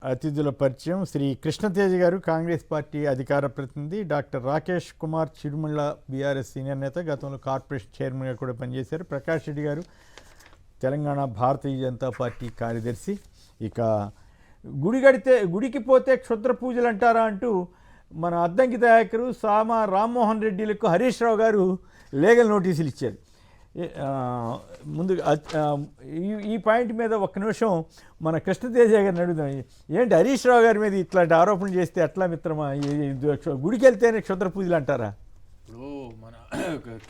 అతిథుల పరిచయం శ్రీ కృష్ణతేజ గారు, కాంగ్రెస్ పార్టీ అధికార ప్రతినిధి. Doctor Rakesh Kumar Chirumalla, BRS senior నేత, గతంలో కార్పొరేషన్ చైర్మన్గా కూడా పనిచేశారు. ప్రకాష్ రెడ్డి గారు, తెలంగాణ భారతీయ జనతా పార్టీ కార్యదర్శి. ఇక గుడికి పోతే క్షుద్ర పూజలు అంటారా అంటూ మన అద్దంకి దయాకరు, సామ రామ్మోహన్ రెడ్డిలకు హరీష్ రావు గారు లీగల్ నోటీసులు ఇచ్చారు. ముందు ఈ పాయింట్ మీద ఒక్క నిమిషం మన కృష్ణతేజ గారిని అడుగుదాం. ఏంటి హరీష్ రావు గారి మీద ఇట్లాంటి ఆరోపణలు చేస్తే ఎట్లా మిత్రమా? గుడికి వెళ్తేనే క్షుద్ర పూజలు అంటారా? ఇప్పుడు మన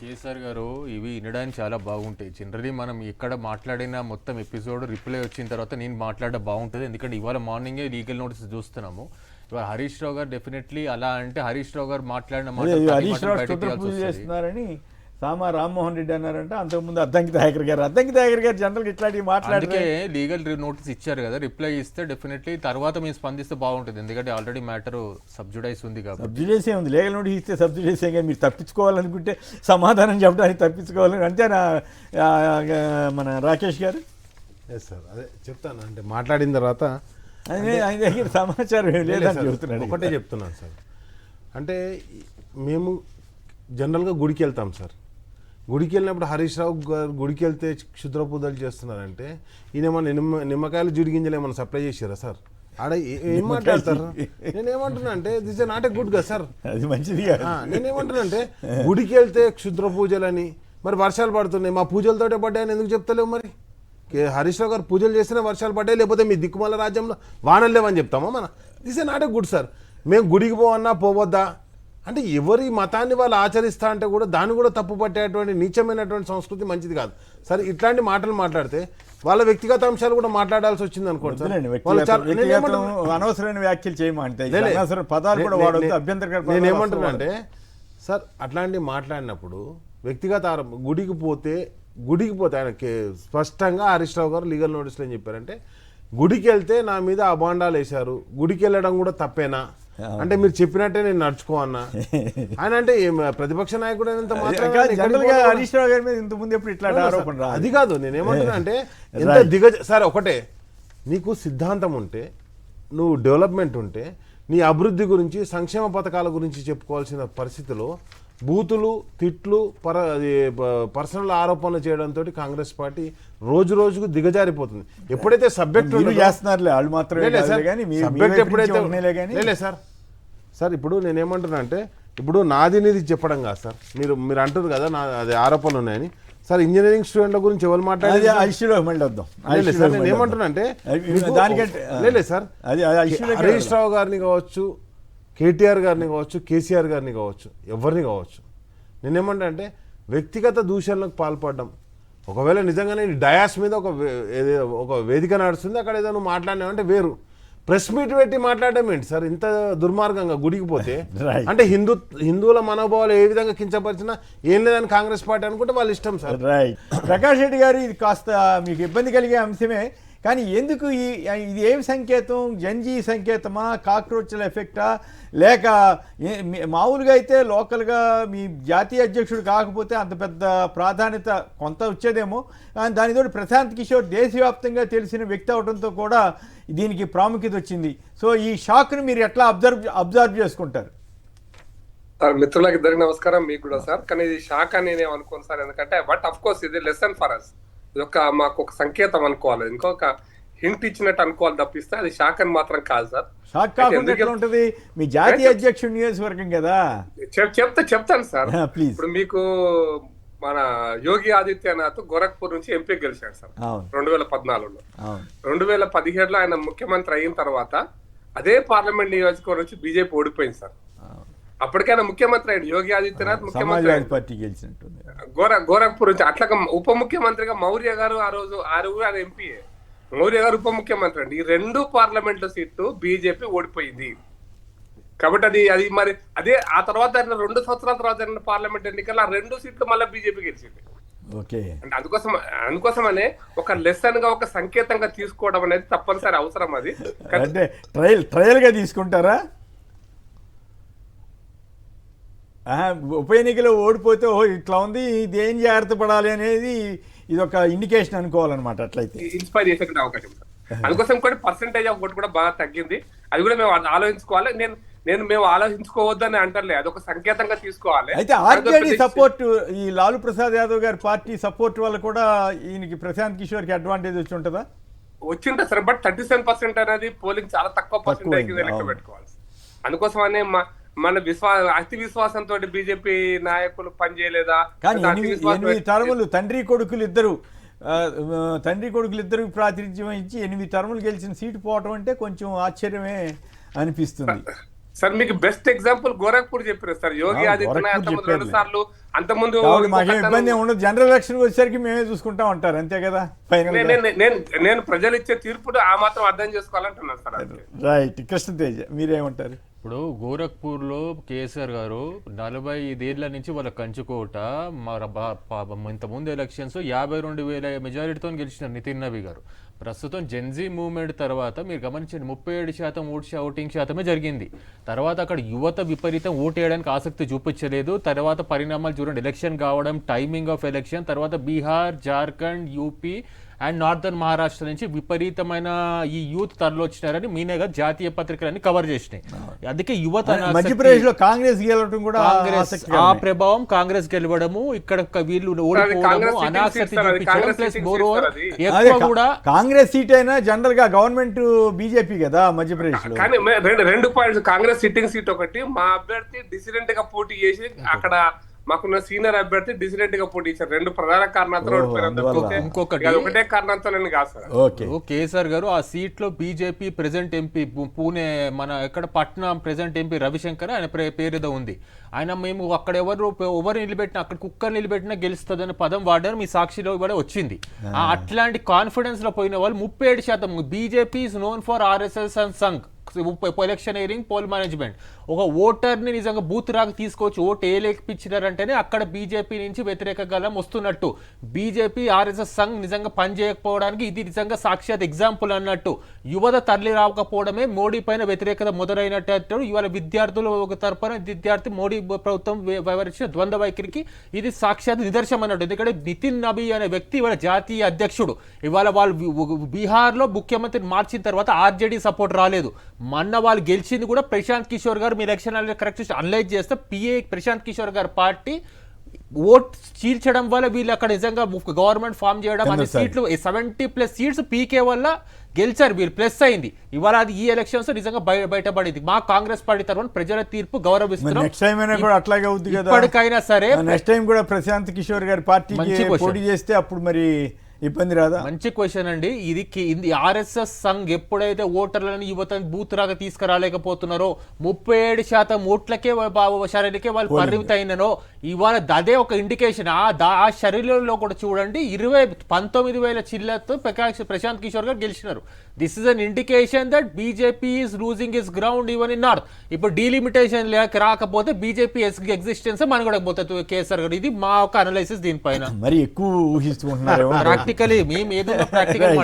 కేసీఆర్ గారు ఇవి వినడానికి చాలా బాగుంటాయి. జనరలీ మనం ఎక్కడ మాట్లాడిన మొత్తం ఎపిసోడ్ రిప్లై వచ్చిన తర్వాత నేను మాట్లాడడం బాగుంటుంది. ఎందుకంటే ఇవాళ మార్నింగే లీగల్ నోటీస్ చూస్తున్నాము. ఇవాళ హరీష్ రావు గారు డెఫినెట్లీ అలా అంటే హరీష్ రావు గారు మాట్లాడిన హరీష్ రావు క్షుద్ర పూజ చేస్తున్నారని సామా రామ్మోహన్ రెడ్డి అన్నారంటే, అంతకుముందు అద్దంకి దయాకర్ గారు జనరల్గా ఇట్లాంటివి మాట్లాడితే లీగల్ నోటీస్ ఇచ్చారు కదా, రిప్లై ఇస్తే డెఫినెట్లీ తర్వాత మేము స్పందిస్తే బాగుంటుంది. ఎందుకంటే ఆల్రెడీ మ్యాటర్ సబ్జుడైజ్ ఉంది కాబట్టి. సబ్జుడైజే ఉంది, లీగల్ నోటీస్ ఇస్తే సబ్జుడైజే. కానీ మీరు తప్పించుకోవాలనుకుంటే సమాధానం చెప్పడానికి తప్పించుకోవాలని అంతేనా మన రాకేష్ గారు? ఎస్ సార్, అదే చెప్తాను. అంటే మాట్లాడిన తర్వాత ఆయన దగ్గర సమాచారం లేదని చెబుతున్నాడు. ఒకటే చెప్తున్నాను సార్. అంటే మేము జనరల్గా గుడికి వెళ్తాం సార్. గుడికి వెళ్ళినప్పుడు హరీష్ రావు గారు గుడికి వెళ్తే క్షుద్ర పూజలు చేస్తున్నారంటే ఈయనేమన్నా నిమ్మకాయలు జిడిగింజలు ఏమన్నా సప్లై చేసారా సార్? ఆడ ఏం మాట్లాడతారు? నేనేమంటున్నా అంటే దిస్ నాట్ ఏ గుడ్ కదా సార్, అది మంచిది. నేనేమంటున్నా అంటే గుడికి వెళ్తే క్షుద్ర పూజలని, మరి వర్షాలు పడుతున్నాయి, మా పూజలతోటే పడ్డాయని ఎందుకు చెప్తలేవు? మరి హరీష్ రావు గారు పూజలు చేస్తేనే వర్షాలు పడ్డాయి, లేకపోతే మీ దిక్కుమాల రాజ్యంలో వానలు లేవని చెప్తామా? మన this not a good sir. మేము గుడికి పోవన్నా పోవద్దా అంటే ఎవరి మతాన్ని వాళ్ళు ఆచరిస్తా అంటే కూడా దాన్ని కూడా తప్పు పట్టేటువంటి నీచమైనటువంటి సంస్కృతి మంచిది కాదు. సరే, ఇట్లాంటి మాటలు మాట్లాడితే వాళ్ళ వ్యక్తిగత అంశాలు కూడా మాట్లాడాల్సి వచ్చింది అనుకోండి సార్. అనవసరమైన వ్యాఖ్యలు చేయమంటే పదాలు కూడా వాడొద్దు, అభ్యంతరకర. నేనేమంటున్నా అంటే సార్, అట్లాంటివి మాట్లాడినప్పుడు వ్యక్తిగత గుడికి పోతే ఆయన స్పష్టంగా హరీష్ రావు గారు లీగల్ నోటీసులు ఏం చెప్పారంటే, గుడికి వెళ్తే నా మీద అబాండాలు వేశారు, గుడికి వెళ్ళడం కూడా తప్పేనా అంటే మీరు చెప్పినట్టే నేను నడుచుకో అన్నా ఆయన అంటే ప్రతిపక్ష నాయకుడు అయినంత మాత్రం హరీష్ రావు గారి మీద ఇంత ముందు ఎప్పుడు ఇట్లా ఆరోపణ అది కాదు. నేనేమంటున్నా అంటే ఎంత సరే, ఒకటే నీకు సిద్ధాంతం ఉంటే, నువ్వు డెవలప్మెంట్ ఉంటే, నీ అభివృద్ధి గురించి సంక్షేమ పథకాల గురించి చెప్పుకోవాల్సిన పరిస్థితిలో బూతులు, తిట్లు, పర్సనల్ ఆరోపణలు చేయడంతో కాంగ్రెస్ పార్టీ రోజు రోజుకు దిగజారిపోతుంది. ఎప్పుడైతే సబ్జెక్ట్ చేస్తున్నారులే వాళ్ళు మాత్రమే సబ్జెక్ట్ ఎప్పుడైతే సార్ ఇప్పుడు నేనేమంటున్నా అంటే, ఇప్పుడు నాది నీది చెప్పడం కాదు సార్. మీరు అంటారు కదా అది ఆరోపణలు ఉన్నాయని. సార్, ఇంజనీరింగ్ స్టూడెంట్ల గురించి ఎవరు మాట్లాడారు? నేను ఏమంటున్నా అంటే లేదు సార్, హరీష్ రావు గారిని కావచ్చు, కేటీఆర్ గారిని కావచ్చు, కేసీఆర్ గారిని కావచ్చు, ఎవరిని కావచ్చు, నేనేమంటా అంటే వ్యక్తిగత దూషణలకు పాల్పడడం. ఒకవేళ నిజంగానే డయాస్ మీద ఒక వేదిక నడుస్తుంది, అక్కడ ఏదో నువ్వు మాట్లాడినావంటే వేరు. ప్రెస్ మీట్ పెట్టి మాట్లాడడం ఏంటి సార్ ఇంత దుర్మార్గంగా? గుడికి పోతే అంటే హిందువుల మనోభావాలు ఏ విధంగా కించపరిచినా ఏం లేదని కాంగ్రెస్ పార్టీ అనుకుంటే వాళ్ళ ఇష్టం సార్. రైట్. ప్రకాష్ రెడ్డి గారు, ఇది కాస్త మీకు ఇబ్బంది కలిగే అంశమే. కానీ ఎందుకు ఇది ఏం సంకేతం? జంజీ సంకేతమా, కాక్రోచ్ల ఎఫెక్టా, లేక మామూలుగా అయితే లోకల్గా మీ జాతీయ అధ్యక్షుడు కాకపోతే అంత పెద్ద ప్రాధాన్యత కొంత వచ్చేదేమో, కానీ దానితో ప్రశాంత్ కిషోర్ దేశవ్యాప్తంగా తెలిసిన వ్యక్తి అవడంతో కూడా దీనికి ప్రాముఖ్యత వచ్చింది. సో ఈ షాక్ని మీరు ఎట్లా అబ్జర్వ్ చేసుకుంటారు? సార్, మిత్రులకు ఇద్దరికి నమస్కారం, మీకు కూడా సార్. కానీ ఇది షాక్ అని నేను అనుకోను సార్, ఎందుకంటే బట్ అఫ్ కోర్స్ ఇది లెసన్ ఫర్ అస్. ఇది మాకు ఒక సంకేతం అనుకోవాలి, ఇంకొక హింట్ ఇచ్చినట్టు అనుకోవాలి తప్పిస్తే అది షాక్ అని మాత్రం కాదు సార్. షాక్ కాకుండా ఎట్లా ఉంటుంది? మీ జాతీయ అధ్యక్షుడు నియోజకవర్గం కదా. చెప్తాను సార్. ఇప్పుడు మీకు మన యోగి ఆదిత్యనాథ్ గోరఖ్పూర్ నుంచి ఎంపీ గెలిచాడు సార్ 2014లో. 2017లో ఆయన ముఖ్యమంత్రి అయిన తర్వాత అదే పార్లమెంట్ నియోజకవర్గం నుంచి బీజేపీ ఓడిపోయింది సార్. అప్పటికైనా ముఖ్యమంత్రి అయ్యాడు యోగి ఆదిత్యనాథ్, ముఖ్యమంత్రి గోరఖ్పూర్ నుంచి. అట్లా ఉప ముఖ్యమంత్రిగా మౌర్య గారు ఆ రోజు ఆయన ఎంపీ, మౌర్య గారు ఉప ముఖ్యమంత్రి అండి. ఈ 2 పార్లమెంట్ సీట్లు బీజేపీ ఓడిపోయింది కాబట్టి అది మరి అదే ఆ తర్వాత 2 సంవత్సరాల తర్వాత జరిగిన పార్లమెంట్ ఎన్నికల్లో ఆ 2 సీట్లు మళ్ళీ బీజేపీ గెలిచింది. అంటే అందుకోసమనే ఒక లెసన్ గా, ఒక సంకేతంగా తీసుకోవడం అనేది తప్పనిసరి అవసరం. అది అంటే ట్రయల్ గా తీసుకుంటారా? ఉప ఎన్నికలో ఓడిపోతే ఇట్లా ఉంది, ఇది ఏం జాగ్రత్త పడాలి అనేది ఇది ఒక ఇండికేషన్ అనుకోవాలన్నమాట. అట్లయితే ఇన్స్పైర్ చేసే అవకాశం. అందుకోసం కూడా పర్సెంటేజ్ ఆఫ్ ఓటు కూడా బాగా తగ్గింది. అది కూడా మేము ఆలోచించుకోవాలి. మేము ఆలోచించుకోవద్దని అంటలే, అది ఒక సంకేతంగా తీసుకోవాలి. అయితే ఆర్జేడీ సపోర్ట్, ఈ లాలూ ప్రసాద్ యాదవ్ గారి పార్టీ సపోర్ట్ వల్ల కూడా ఈయనకి ప్రశాంత్ కిషోర్ కి అడ్వాంటేజ్ వచ్చి ఉంటుందా? వచ్చింటే సరే, బట్ 37% అనేది పోలింగ్ చాలా తక్కువ పర్సెంటేజ్ లెక్క పెట్టుకోవాలి. అందుకోసమనే మన అతి విశ్వాసంతో బీజేపీ నాయకులు పనిచేయలేదా? కానీ 8 టర్ములు తండ్రి కొడుకులు ఇద్దరు ప్రాతినిధ్యం వహించి 8 టర్ములు గెలిచిన సీటు పోవటం అంటే కొంచెం ఆశ్చర్యమే అనిపిస్తుంది. సార్ మీకు బెస్ట్ ఎగ్జాంపుల్ గోరఖ్పూర్ చెప్పారు సార్. యోగి ఆదిత్యనాథ్ 2 సార్లు అంతకుముందు మాకేం ఇబ్బంది ఉండదు, జనరల్ ఎలక్షన్ వచ్చేసరికి మేమే చూసుకుంటాం అంటారు, అంతే కదా? నేను ప్రజలు ఇచ్చే తీర్పుడు ఆ మాత్రం అర్థం చేసుకోవాలంటున్నాను సార్. రైట్. కృష్ణతేజ మీరేమంటారు? ఇప్పుడు గోరఖ్పూర్లో కేసీఆర్ గారు 45 ఏళ్ల నుంచి వాళ్ళ కంచుకోట ఇంతకుముందు ఎలక్షన్స్ 52,000 మెజారిటీతో గెలిచినారు నితిన్ నబీ గారు. ప్రస్తుతం జెన్జీ మూవ్మెంట్ తర్వాత మీరు గమనించండి 37% ఓటింగ్ శాతమే జరిగింది. తర్వాత అక్కడ యువత విపరీతం ఓటేయడానికి ఆసక్తి చూపించలేదు. తర్వాత పరిణామాలు చూడండి, ఎలక్షన్ కావడం, టైమింగ్ ఆఫ్ ఎలక్షన్, తర్వాత Bihar, Jharkhand, UP and northern Maharashtra నుంచి విపరీతమైన ఈ యూత్ తరలి వచ్చినారని మీనేగా జాతీయ పత్రికలన్నీ కవర్ చేసినాయి. అందుకే యువత మధ్యప్రదేశ్ లో కాంగ్రెస్ గెలవడం కూడా ఆ ప్రభావం, కాంగ్రెస్ గెలవడము, ఇక్కడ వీళ్ళు ఓడిపోవడము, అనాసక్తి చూపించడం, ప్లస్ మోరోవర్ ఎక్కువ కూడా కాంగ్రెస్ సీట్ అయినా జనరల్ గా గవర్నమెంట్ బీజేపీ కదా మధ్యప్రదేశ్ లో. కానీ 2 పాయింట్స్, కాంగ్రెస్ సిట్టింగ్ సీట్ ఒకటి, మా అభ్యర్థి డిసిడెంట్ గా పోటీ చేసి అక్కడ మాకున్న సీనియర్ అభ్యర్థి డిసిడెంట్ గా పోటీ ఇచ్చారు. 2 ప్రధాన కారణాలతో ఇంకొకటి ఒకటే కారణంతో కాదు సార్. కేసీఆర్ గారు ఆ సీట్ లో బీజేపీ ప్రెసిడెంట్ ఎంపీ పూణే మన ఎక్కడ పట్నం ప్రెసిడెంట్ ఎంపీ రవిశంకర్ ఆయన పేరుదో ఉంది. ఆయన మేము అక్కడ ఎవరు నిలబెట్టినా, అక్కడ కుక్కర్ నిలబెట్టినా గెలుస్తుందని పదం వాడారు. మీ సాక్షిలో కూడా వచ్చింది. అట్లాంటి కాన్ఫిడెన్స్ లో పోయిన వాళ్ళు 37%. BJP is known for RSS and Sangh electioneering, poll management. ఒక ఓటర్ని నిజంగా బూత్ రాక తీసుకొచ్చి ఓటు వేయలేకపోయినారంటేనే అక్కడ బీజేపీ నుంచి వ్యతిరేక గలం వస్తున్నట్టు. బీజేపీ ఆర్ఎస్ఎస్ సంఘ్ నిజంగా పనిచేయకపోవడానికి ఇది నిజంగా సాక్షాత్ ఎగ్జాంపుల్ అన్నట్టు. యువత తరలి రాకపోవడమే మోడీ పైన వ్యతిరేకత మొదలైనట్టు. ఇవాళ విద్యార్థులు ఒక తరపున విద్యార్థి మోడీ ప్రభుత్వం వ్యవహరించిన ద్వంద్వ వైఖరికి ఇది సాక్షాత్ నిదర్శనం అన్నట్టు. ఎందుకంటే నితిన్ నబీ అనే వ్యక్తి ఇవాళ జాతీయ అధ్యక్షుడు. ఇవాళ వాళ్ళు బీహార్లో ముఖ్యమంత్రిని మార్చిన తర్వాత ఆర్జేడీ సపోర్ట్ రాలేదు. మొన్న వాళ్ళు గెలిచింది కూడా ప్రశాంత్ కిషోర్ గారు, మీరు ఎలక్షన్ కరెక్ట్ అనలైజ్ చేస్తే ప్రశాంత్ కిషోర్ గారు పార్టీ ఓట్ చీల్చడం వల్ల వీళ్ళు అక్కడ నిజంగా గవర్నమెంట్ ఫామ్ చేయడం, అన్ని సీట్లు 70+ సీట్స్ పీకే వల్ల గెలిచారు వీళ్ళు, ప్లస్ అయింది. ఇవాళ అది ఈ ఎలక్షన్స్ నిజంగా బయటపడింది. మా కాంగ్రెస్ పార్టీ తరఫున ప్రజల తీర్పు గౌరవిస్తున్నాం. ఇప్పటికైనా సరే నెక్స్ట్ టైం కూడా ప్రశాంత్ కిషోర్ గారి పార్టీ పోటీ చేస్తే అప్పుడు మరి ఇబ్బంది రాదా? మంచి క్వశ్చన్ అండి. ఇది ఆర్ఎస్ఎస్ సంఘ్ ఎప్పుడైతే ఓటర్లను యువతను బూత్ రాగా తీసుకురాలేకపోతున్నారో, 37% ఓట్లకే శరీరకే వాళ్ళు పరిమితి అయిననో, ఇవాళ అదే ఒక ఇండికేషన్. ఆ శరీరంలో కూడా చూడండి 19,000 చిల్లతో ప్రశాంత్ కిషోర్ గారు గెలిచినారు. This is an indication that BJP is losing is ground even in north. ఇప్పుడు డీలిమిటేషన్ రాకపోతే బీజేపీ ఎగ్జిస్టెన్స్ మనగడకపోతుంది కేసీఆర్ గారు. ఇది మా ఒక అనలైసిస్ దీనిపైన. మరి ఎక్కువ ఊహిస్తున్నారు మేము ఏదో ప్రాక్టికల్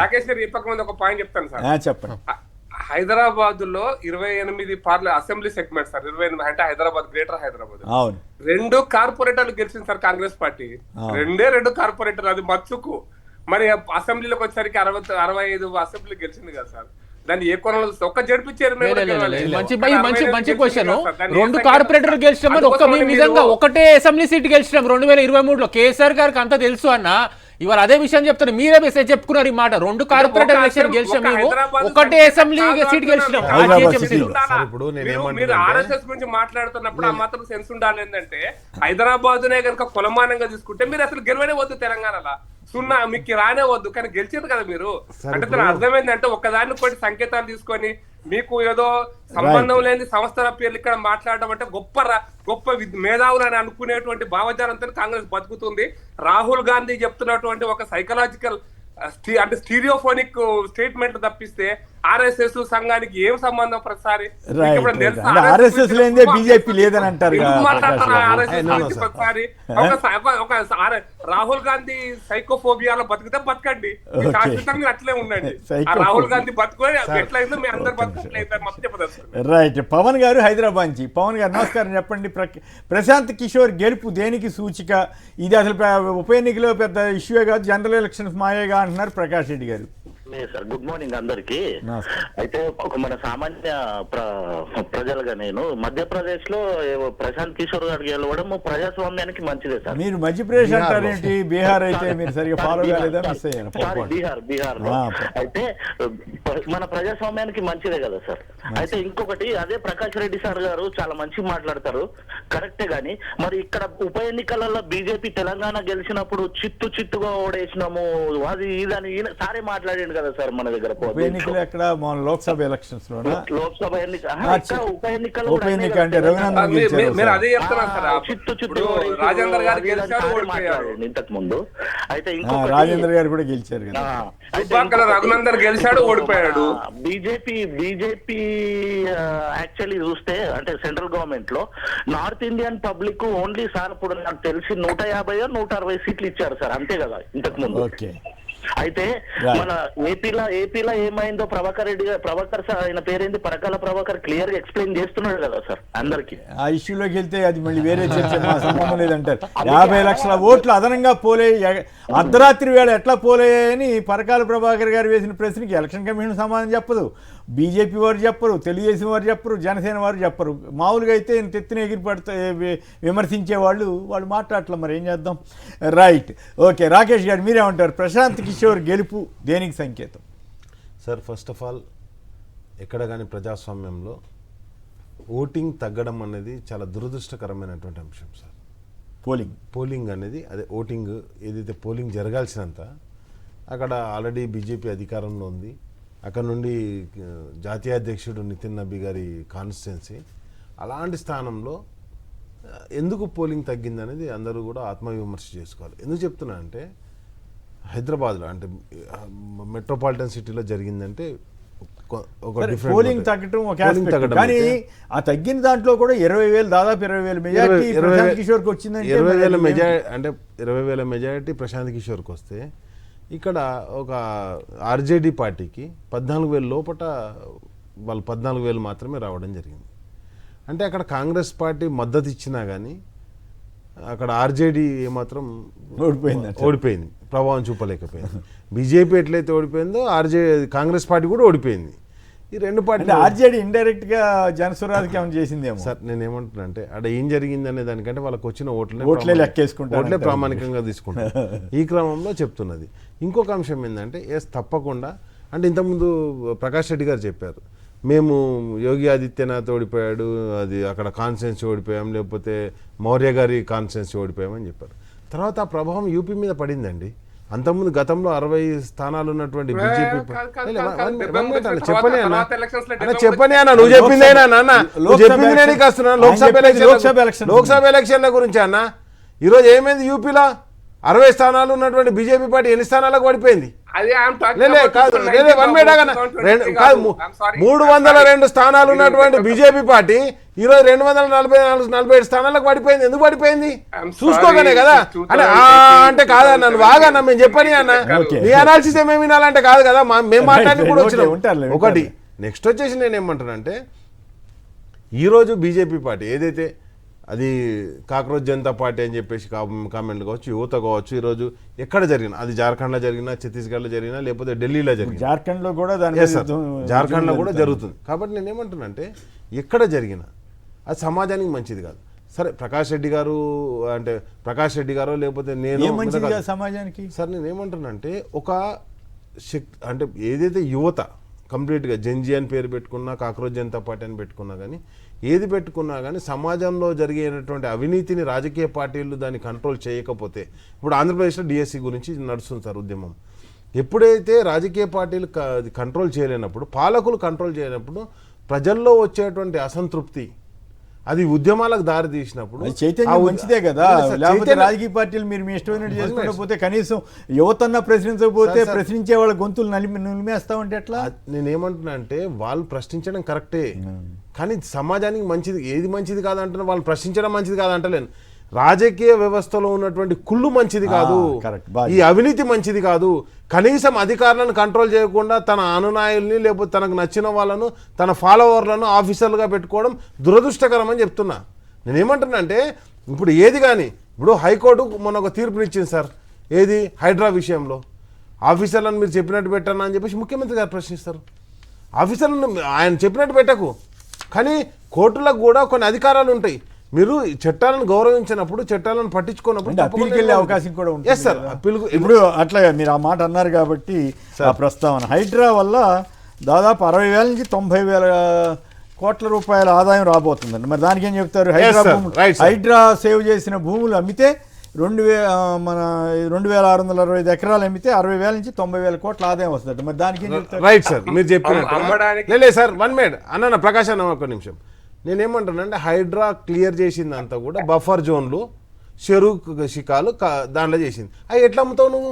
రాకేష్ గారు చెప్పక ముందు ఒక పాయింట్ చెప్తాను సార్. చెప్పండి. హైదరాబాద్ లో 28 అసెంబ్లీ సెగ్మెంట్ సార్, 28 అంటే హైదరాబాద్, గ్రేటర్ హైదరాబాద్ 2 కార్పొరేటర్లు గెలిచింది సార్ కాంగ్రెస్ పార్టీ. 2 కార్పొరేటర్లు, అది మచ్చుకు. మరి అసెంబ్లీలోకి వచ్చేసరికి 65 అసెంబ్లీ గెలిచింది కదా సార్. దాన్ని ఏ కోణంలో ఒక్క జడ్పించారు? మంచి క్వశ్చన్. 2 కార్పొరేటర్లు గెలిచినాం, నిజంగా ఒకటే అసెంబ్లీ సీట్ గెలిచినాం 2023లో. కేసీఆర్ గారికి అంతా తెలుసు అన్న. ఇవాళ అదే విషయం చెప్తాను, మీరే మెసేజ్ చెప్పుకున్నారు ఈ మాట. 2 కార్పొరేటర్ ఎలక్షన్ గెలిచాం, మేము ఒకటే అసెంబ్లీ సీట్ గెలిచినాం. మీరు ఆర్ఎస్ఎస్ గురించి మాట్లాడుతున్నప్పుడు ఆ మాత్రం సెన్స్ ఉండాలి. ఏంటంటే హైదరాబాద్ నే కనుక కొలమానంగా తీసుకుంటే మీరు అసలు గెలవనే వద్దు తెలంగాణలో, 0 మీకు రానే వద్దు. కానీ గెలిచింది కదా మీరు. అంటే దాని అర్థమైందంటే ఒకదాన్ని కొన్ని సంకేతాలు తీసుకొని మీకు ఏదో సంబంధం లేని సంస్థల పేర్లు ఇక్కడ మాట్లాడడం అంటే గొప్ప మేధావులు అని అనుకునేటువంటి భావజాలంతో కాంగ్రెస్ బతుకుతుంది. రాహుల్ గాంధీ చెప్తున్నటువంటి ఒక సైకలాజికల్ అంటే స్టీరియోఫోనిక్ స్టేట్మెంట్ తప్పిస్తే ఆర్ఎస్ఎస్ సంఘానికి ఏం సంబంధం ప్రతిసారి ఆర్ఎస్ఎస్ లేదే బీజేపీ లేదని అంటారు ప్రతిసారి రాహుల్ గాంధీ సైకోఫోబియాలో బతికితే బతకండి శాశ్వతంగా అట్లే ఉండండి. రాహుల్ గాంధీ బతుకొని ఎట్లయిందో మీ అందరు బతకట్లేదు. రైట్. పవన్ గారు హైదరాబాద్ నుంచి. పవన్ గారు నమస్కారం. చెప్పండి, ప్రశాంత్ కిషోర్ గెలుపు దేనికి సూచిక? ఇది అసలు ఉప ఎన్నికలో పెద్ద ఇష్యూయే కాదు, జనరల్ ఎలక్షన్స్ మాయేగా అంటున్నారు ప్రకాష్ రెడ్డి గారు. లేదు సార్, గుడ్ మార్నింగ్ అందరికి. అయితే ఒక మన సామాన్య ప్రజలుగా నేను మధ్యప్రదేశ్ లో ప్రశాంత్ కిషోర్ గారికి గెలవడం ప్రజాస్వామ్యానికి మంచిదే సార్. మీరు మధ్యప్రదేశ్ అంటారేంటి? బీహార్ అయితే మీరు సరిగా ఫాలో కాలేదా? మిస్ అయ్యాను. బీహార్ అయితే మన ప్రజాస్వామ్యానికి మంచిదే కదా సార్. అయితే ఇంకొకటి, అదే ప్రకాష్ రెడ్డి సార్ గారు చాలా మంచిగా మాట్లాడతారు, కరెక్టే. గానీ మరి ఇక్కడ ఉప ఎన్నికలలో బీజేపీ తెలంగాణ గెలిచినప్పుడు చిత్తుగా ఓడేసినాము అది ఇదని సారే మాట్లాడాడు కదా సార్ మన దగ్గర. ఎన్నికలు ఎక్కడ? లోక్సభ ఎలక్షన్స్ లో లోక్సభ ఉప ఎన్నిక అంటే రఘునందన్ ఇంతకు ముందు. అయితే రాజేంద్ర గారు కూడా గెలిచారు కదా. రఘునందన్ గెలిచాడు, ఓడిపోయాడు. బీజేపీ యాక్చువల్లీ చూస్తే అంటే సెంట్రల్ గవర్నమెంట్ లో north Indian public only sir ఇప్పుడు నాకు తెలిసి 150-160 సీట్లు ఇచ్చారు సార్, అంతే కదా ఇంతకు ముందు. అయితే మన ఏపీలో ఏమైందో ప్రభాకర్ సార్, ఆయన పేరేంది, పరకాల ప్రభాకర్ క్లియర్ గా ఎక్స్ప్లెయిన్ చేస్తున్నాడు కదా సార్ అందరికి. ఆ ఇష్యూలోకి వెళ్తే అది మళ్ళీ వేరే చర్చ, సంబంధం లేదంటారు. 50 లక్షల ఓట్లు అదనంగా పోలే, అర్ధరాత్రి వేళ ఎట్లా పోలేని పరకాల ప్రభాకర్ గారు వేసిన ప్రశ్నకి ఎలక్షన్ కమిషన్ సమాధానం చెప్పదు, బీజేపీ వారు చెప్పరు, తెలుగుదేశం వారు చెప్పరు, జనసేన వారు చెప్పరు. మామూలుగా అయితే తెత్తిన విమర్శించే వాళ్ళు మాట్లాడట్లేదు. మరి ఏం చేద్దాం? రైట్. ఓకే, రాకేష్ గారు మీరేమంటారు? ప్రశాంత్ కిషోర్ గెలుపు దేనికి సంకేతం? సార్, ఫస్ట్ ఆఫ్ ఆల్ ఎక్కడ కానీ ప్రజాస్వామ్యంలో ఓటింగ్ తగ్గడం అనేది చాలా దురదృష్టకరమైనటువంటి అంశం సార్. పోలింగ్ అనేది, అదే ఓటింగ్ ఏదైతే పోలింగ్ జరగాల్సినంత అక్కడ ఆల్రెడీ బీజేపీ అధికారంలో ఉంది. అక్కడ నుండి జాతీయ అధ్యక్షుడు నితిన్ నబీ గారి కాన్స్టిట్యున్సీ, అలాంటి స్థానంలో ఎందుకు పోలింగ్ తగ్గింది అనేది అందరూ కూడా ఆత్మవిమర్శ చేసుకోవాలి. ఎందుకు చెప్తున్నా అంటే హైదరాబాద్లో అంటే మెట్రోపాలిటన్ సిటీలో జరిగిందంటే పోలింగ్ తగ్గడం, కానీ ఆ తగ్గిన దాంట్లో కూడా 20,000 దాదాపు 20,000 మెజారిటీ ప్రశాంత్ కిషోర్కి వచ్చిందంటే 20,000 మెజారిటీ, అంటే 20,000 మెజారిటీ ప్రశాంత్ కిషోర్కి వస్తే ఇక్కడ ఒక ఆర్జేడీ పార్టీకి 14,000 లోపట వాళ్ళు 14,000 మాత్రమే రావడం జరిగింది. అంటే అక్కడ కాంగ్రెస్ పార్టీ మద్దతు ఇచ్చినా కానీ అక్కడ ఆర్జేడీ ఏమాత్రం ఓడిపోయింది, ప్రభావం చూపలేకపోయింది. బీజేపీ ఎట్లయితే ఓడిపోయిందో కాంగ్రెస్ పార్టీ కూడా ఓడిపోయింది. ఈ రెండు పార్టీ ఆర్జేడీ ఇండైరెక్ట్ గా జనసురాజ్కి ఏమైనా చేసిందేమో సార్. నేను ఏమంటున్నా అంటే అక్కడ ఏం జరిగింది అనే దానికంటే వాళ్ళకి వచ్చిన ఓట్లే లెక్కేసుకుంటారు, ఓట్లే ప్రామాణికంగా తీసుకుంటారు. ఈ క్రమంలో చెప్తున్నది. ఇంకొక అంశం ఏంటంటే తప్పకుండా అంటే ఇంతకుముందు ప్రకాష్ రెడ్డి గారు చెప్పారు, మేము యోగి ఆదిత్యనాథ్ ఓడిపోయాడు, అది అక్కడ కాన్స్టిట్యున్సీ ఓడిపోయాం, లేకపోతే మౌర్య గారి కాన్స్టిట్యున్సీ ఓడిపోయామని చెప్పారు. తర్వాత ఆ ప్రభావం యూపీ మీద పడిందండి. అంతకుముందు గతంలో 60 స్థానాలు ఉన్నటువంటి బీజేపీ చెప్పని అన్న, నువ్వు చెప్పింది నాన్న, నువ్వు చెప్పింది నేను వస్తున్నా. లోక్సభ ఎలక్షన్ల గురించి అన్న, ఈరోజు ఏమైంది యూపీలో 60 స్థానాలు ఉన్నటువంటి బీజేపీ పార్టీ ఎన్ని స్థానాలకు పడిపోయింది? 302 స్థానాలు ఉన్నటువంటి బీజేపీ పార్టీ ఈరోజు 247 స్థానాలకు పడిపోయింది. ఎందుకు పడిపోయింది? చూసుకోగానే కదా. అంటే కాదన్న, నువ్వు బాగా మేము చెప్పని అన్న, నీ అనాలిసిస్ ఏమేమి వినాలంటే కాదు కదా, మేము మాట్లాడి కూడా వచ్చినాం. ఒకటి నెక్స్ట్ వచ్చేసి నేను ఏమంటానంటే, ఈరోజు బీజేపీ పార్టీ ఏదైతే అది కాక్రోచ్ జనతా పార్టీ అని చెప్పేసి కామెంట్లు కావచ్చు, యువత కావచ్చు, ఈరోజు ఎక్కడ జరిగినా, అది జార్ఖండ్లో జరిగినా, ఛత్తీస్గఢ్లో జరిగినా, లేకపోతే ఢిల్లీలో జరిగినా, జార్ఖండ్లో కూడా జార్ఖండ్లో కూడా జరుగుతుంది. కాబట్టి నేను ఏమంటున్నానంటే ఎక్కడ జరిగినా అది సమాజానికి మంచిది కాదు. సరే, ప్రకాష్ రెడ్డి గారు లేకపోతే నేను సమాజానికి సార్ నేను ఏమంటున్నానంటే ఒక శక్తి అంటే ఏదైతే యువత కంప్లీట్గా జెన్జీ అని పేరు పెట్టుకున్నా, కాక్రోచ్ జనతా పార్టీ అని పెట్టుకున్నా కానీ, ఏది పెట్టుకున్నా కానీ సమాజంలో జరిగేటటువంటి అవినీతిని రాజకీయ పార్టీలు దాన్ని కంట్రోల్ చేయకపోతే, ఇప్పుడు ఆంధ్రప్రదేశ్లో డిఎస్సి గురించి నడుస్తుంది సార్ ఉద్యమం. ఎప్పుడైతే రాజకీయ పార్టీలు కంట్రోల్ చేయలేనప్పుడు, పాలకులు కంట్రోల్ చేయనప్పుడు ప్రజల్లో వచ్చేటువంటి అసంతృప్తి, అది ఉద్యమాలకు దారి తీసినప్పుడు అది చైతన్యం మంచిదే కదా, లేకపోతే రాజకీయ పార్టీలు మీరు మీ ఇష్టమైనట్టు చేసుకుంటూ పోతే కనీసం యువతన్న ప్రశ్నించకపోతే ప్రశ్నించే వాళ్ళ గొంతులు నిలిమేస్తామంటే ఎట్లా? నేనేమంటున్నా అంటే వాళ్ళు ప్రశ్నించడం కరెక్టే, కానీ సమాజానికి మంచిది ఏది మంచిది కాదంటున్నా, వాళ్ళు ప్రశ్నించడం మంచిది కాదంటలేను. రాజకీయ వ్యవస్థలో ఉన్నటువంటి కుళ్ళు మంచిది కాదు, ఈ అవినీతి మంచిది కాదు. కనీసం అధికారులను కంట్రోల్ చేయకుండా తన అనునాయుల్ని లేకపోతే తనకు నచ్చిన వాళ్ళను తన ఫాలోవర్లను ఆఫీసర్లుగా పెట్టుకోవడం దురదృష్టకరం అని చెప్తున్నా. నేనేమంటున్నా అంటే ఇప్పుడు ఏది కానీ ఇప్పుడు హైకోర్టు మొన్న ఒక తీర్పునిచ్చింది సార్, ఏది హైడ్రా విషయంలో. ఆఫీసర్లను మీరు చెప్పినట్టు పెట్టన్నా అని చెప్పేసి ముఖ్యమంత్రి గారు ప్రశ్నిస్తారు. ఆఫీసర్లను ఆయన చెప్పినట్టు పెట్టకు, కానీ కోర్టులకు కూడా కొన్ని అధికారాలు ఉంటాయి. మీరు చట్టాలను గౌరవించినప్పుడు చట్టాలను పట్టించుకున్నప్పుడు అప్పీల్కి వెళ్ళే అవకాశం కూడా ఉంటుంది సార్. ఇప్పుడు అట్లాగే మీరు ఆ మాట అన్నారు కాబట్టి ఆ ప్రస్తావన హైడ్రా వల్ల దాదాపు 60,000 నుంచి 90,000 కోట్ల రూపాయల ఆదాయం రాబోతుందండి. మరి దానికి ఏం చెప్తారు? హైడ్రా సేవ్ చేసిన భూములు అమ్మితే 2,665 ఎకరాలు అమ్మితే 60,000 నుంచి 90,000 కోట్ల ఆదాయం వస్తుంది. మరి దానికి ఏం చెప్తారు? రైట్ సార్, మీరు చెప్పినట్టు లేదు సార్. 1 minute అన్న ప్రకాశ్ అన్న ఒక నిమిషం. నేనేమంటానంటే హైడ్రా క్లియర్ చేసింది అంతా కూడా బఫర్ జోన్లు, చెరువు శిఖాలు దాంట్లో చేసింది. అవి ఎట్లా అమ్ముతావు నువ్వు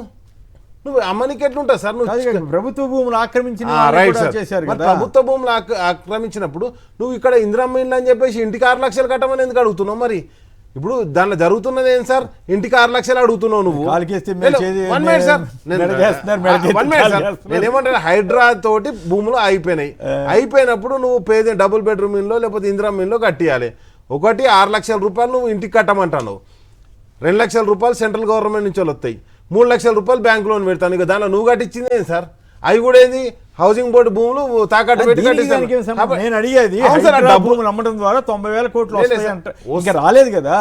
అమ్మనికి ఎట్లుంటావు సార్? నువ్వు ప్రభుత్వ భూములు ఆక్రమించిన ప్రభుత్వ భూములు ఆక్రమించినప్పుడు నువ్వు ఇక్కడ ఇందిరమ్మ ఇల్లు అని చెప్పేసి ఇంటికి 6 లక్షలు కట్టమని ఎందుకు అడుగుతున్నావు? మరి ఇప్పుడు దాంట్లో జరుగుతున్నది ఏం సార్? ఇంటికి 6 లక్షలు అడుగుతున్నావు నువ్వు. నేనేమంటాను హైడ్రా తోటి భూములు అయిపోయినప్పుడు నువ్వు డబుల్ బెడ్రూమ్ ఇన్లో లేకపోతే ఇందిరమ్మ ఇన్లో కట్టియాలి. ఒకటి 6 లక్షల రూపాయలు నువ్వు ఇంటికి కట్టమంటావు, 2 లక్షల రూపాయలు సెంట్రల్ గవర్నమెంట్ నుంచి వస్తాయి, 3 లక్షల రూపాయలు బ్యాంక్ లోన్ పెడతాను. ఇక దాంట్లో నువ్వు కట్టించింది ఏంటి సార్? అవి కూడా ఏంది హౌసింగ్ బోర్డు భూములు తాకట్టు పెట్టి నేను అడిగేది భూములు అమ్మడం ద్వారా 90,000 కోట్లు ఇంకా రాలేదు కదా,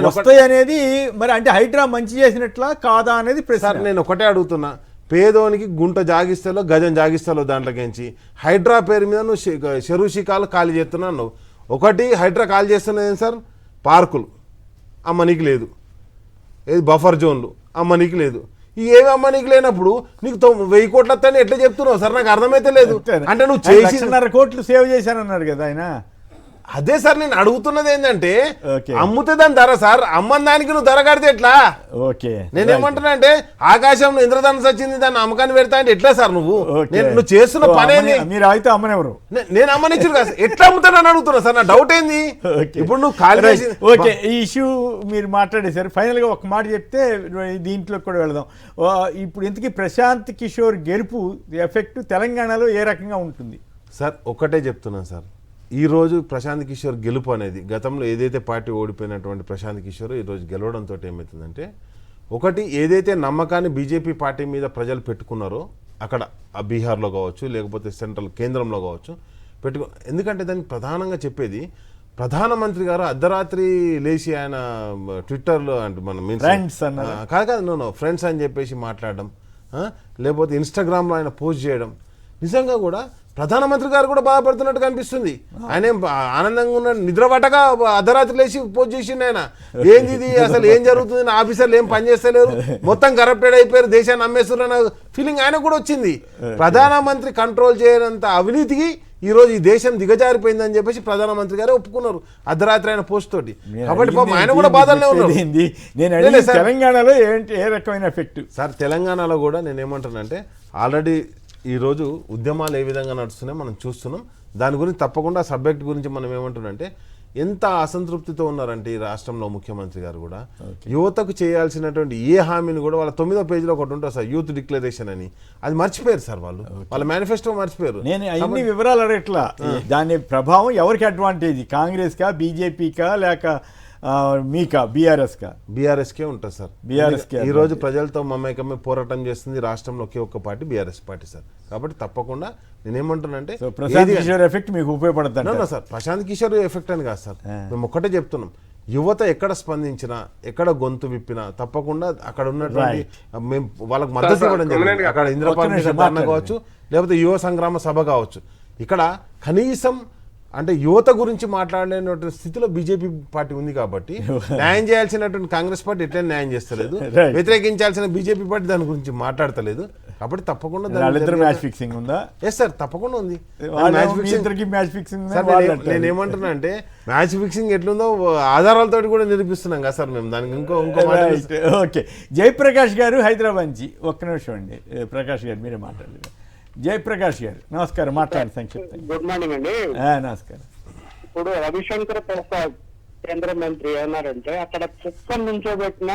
వస్తాయి అనేది. మరి అంటే హైడ్రా మంచి చేసినట్లా కాదా అనేది ప్రశ్న. నేను ఒకటే అడుగుతున్నా, పేదోనికి గుంట జాగిస్తాలో గజం జాగిస్తాలో దాంట్లోకించి హైడ్రా పేరు మీద నువ్వు చెరువు శిఖాలు ఖాళీ చేస్తున్నావు. నువ్వు ఒకటి హైడ్రా ఖాళీ చేస్తున్నది సార్, పార్కులు అమ్మనికి లేదు, ఏది బఫర్ జోన్లు అమ్మనికి లేదు. ఈ ఏమి అమ్మనికి లేనప్పుడు నీకు 1000 కోట్లు వస్తాయని ఎట్లా చెప్తున్నావు సార్? నాకు అర్థమైతే లేదు. అంటే నువ్వు చేసి 1,500 కోట్లు సేవ్ చేశానన్నాడు కదా ఆయన. అదే సార్ నేను అడుగుతున్నది ఏంటంటే అమ్ముతే దాని ధర సార్, అమ్మని దానికి నువ్వు ధర కడితే ఎట్లా? ఓకే, నేనేమంటున్నా అంటే ఆకాశంలో ఇంద్రధనుసు వచ్చింది దాన్ని అమ్మకాన్ని పెడతా అంటే ఎట్లా సార్? నువ్వు చేస్తున్న పని మీరు అయితే అమ్మనెవరు? నేను అమ్మనిచ్చారు కదా, ఎట్లా అమ్ముతానని అడుగుతున్నా సార్. నా డౌట్ ఏంది ఇప్పుడు నువ్వు ఖాళీ ఓకే ఈ ఇష్యూ మీరు మాట్లాడేశారు. ఫైనల్ గా ఒక మాట చెప్తే దీంట్లో కూడా వెళదాం. ఇప్పుడు ఇంతకీ ప్రశాంత్ కిషోర్ గెలుపు ఎఫెక్ట్ తెలంగాణలో ఏ రకంగా ఉంటుంది సార్? ఒక్కటే చెప్తున్నాను సార్, ఈరోజు ప్రశాంత్ కిషోర్ గెలుపు అనేది గతంలో ఏదైతే పార్టీ ఓడిపోయినటువంటి ప్రశాంత్ కిషోర్ ఈరోజు గెలవడంతో ఏమవుతుందంటే, ఒకటి ఏదైతే నమ్మకాన్ని బీజేపీ పార్టీ మీద ప్రజలు పెట్టుకున్నారో అక్కడ బీహార్లో కావచ్చు లేకపోతే సెంట్రల్ కేంద్రంలో కావచ్చు ఎందుకంటే దానికి ప్రధానంగా చెప్పేది ప్రధానమంత్రి గారు అర్ధరాత్రి లేచి ఆయన ట్విట్టర్లో అంటే మన మీన్స్ కాదు ఫ్రెండ్స్ అని చెప్పేసి మాట్లాడడం, లేకపోతే ఇన్స్టాగ్రామ్లో ఆయన పోస్ట్ చేయడం, నిజంగా కూడా ప్రధానమంత్రి గారు కూడా బాధపడుతున్నట్టు కనిపిస్తుంది. ఆయన ఆనందంగా ఉన్న నిద్రపట్టగా అర్ధరాత్రి లేచి పోస్ట్ చేసిండు ఆయన. ఏంది ఇది అసలు ఏం జరుగుతుంది, ఆఫీసర్లు ఏం పనిచేస్తలేరు, మొత్తం కరప్టెడ్ అయిపోయారు, దేశాన్ని అమ్మేస్తున్న ఫీలింగ్ ఆయన కూడా వచ్చింది. ప్రధానమంత్రి కంట్రోల్ చేయనంత అవినీతికి ఈరోజు ఈ దేశం దిగజారిపోయిందని చెప్పేసి ప్రధానమంత్రి గారే ఒప్పుకున్నారు అర్ధరాత్రి ఆయన పోస్ట్ తోటి. కాబట్టి ఆయన కూడా బాధలనే ఉన్నారు. తెలంగాణలో ఏ రకమైన ఎఫెక్ట్ సార్? తెలంగాణలో కూడా నేనేమంటానంటే ఆల్రెడీ ఈరోజు ఉద్యమాలు ఏ విధంగా నడుస్తున్నాయో మనం చూస్తున్నాం. దాని గురించి తప్పకుండా సబ్జెక్ట్ గురించి మనం ఏమంటున్నామంటే ఎంత అసంతృప్తితో ఉన్నారంటే ఈ రాష్ట్రంలో ముఖ్యమంత్రి గారు కూడా యువతకు చేయాల్సినటువంటి ఏ హామీని కూడా వాళ్ళ 9వ పేజీలో ఒకటి ఉంటుంది సార్, యూత్ డిక్లరేషన్ అని, అది మర్చిపోయారు సార్. వాళ్ళ మేనిఫెస్టో మర్చిపోయారు. నేను అన్ని వివరాలు అడగట్లా, దాని ప్రభావం ఎవరికి అడ్వాంటేజ్, కాంగ్రెస్కా బీజేపీకా లేక మీకా బీఆర్ఎస్కే ఉంటుంది సార్. బీఆర్ఎస్కే ఈ రోజు ప్రజలతో మమేకమే పోరాటం చేస్తుంది రాష్ట్రంలో ఒకే ఒక్క పార్టీ బీఆర్ఎస్ పార్టీ సార్. కాబట్టి తప్పకుండా నేనేమంటున్నానంటే ప్రశాంత్ కిషోర్ ఎఫెక్ట్ మీకు ఉపయోగపడుతుంది సార్. ప్రశాంత్ కిషోర్ ఎఫెక్ట్ అని కాదు సార్, మేము ఒక్కటే చెప్తున్నాం, యువత ఎక్కడ స్పందించినా ఎక్కడ గొంతు విప్పినా తప్పకుండా అక్కడ ఉన్నటువంటి మేము వాళ్ళకి మద్దతు ఇవ్వడం జరిగింది. అక్కడ ఇంద్రపాల్ ధర్నా కావచ్చు లేకపోతే యువ సంగ్రామ సభ కావచ్చు, ఇక్కడ కనీసం అంటే యువత గురించి మాట్లాడలేనటువంటి స్థితిలో బీజేపీ పార్టీ ఉంది కాబట్టి న్యాయం చేయాల్సినటువంటి కాంగ్రెస్ పార్టీ ఎట్లా న్యాయం చేస్తలేదు, Right. వ్యతిరేకించాల్సిన బీజేపీ పార్టీ దాని గురించి మాట్లాడతలేదు. కాబట్టి తప్పకుండా వాళ్ళిద్దరు మ్యాచ్ ఫిక్సింగ్ ఉందా? ఎస్ సార్, తప్పకుండా ఉంది. వాళ్ళేమో మీ ఇద్దరికి మ్యాచ్ ఫిక్సింగ్ సార్ నేనేమంటున్నా అంటే మ్యాచ్ ఫిక్సింగ్ ఎట్లుందో ఆధారాలతో కూడా నిరూపిస్తున్నాం కదా సార్ మేము. దానికి ఇంకో ఓకే. జయప్రకాష్ గారు హైదరాబాద్ నుంచి, ఒక్క నిమిషం అండి ప్రకాష్ గారు మీరే మాట్లాడలేదు. జయప్రకాష్ గారు నమస్కారం, మాట్లాడండి సంక్షిప్తంగా. గుడ్ మార్నింగ్ అండి. నమస్కారం. ఇప్పుడు రవిశంకర్ ప్రసాద్ కేంద్ర మంత్రి ఏమన్నారంటే అక్కడ కుక్కను నుంచోబెట్టిన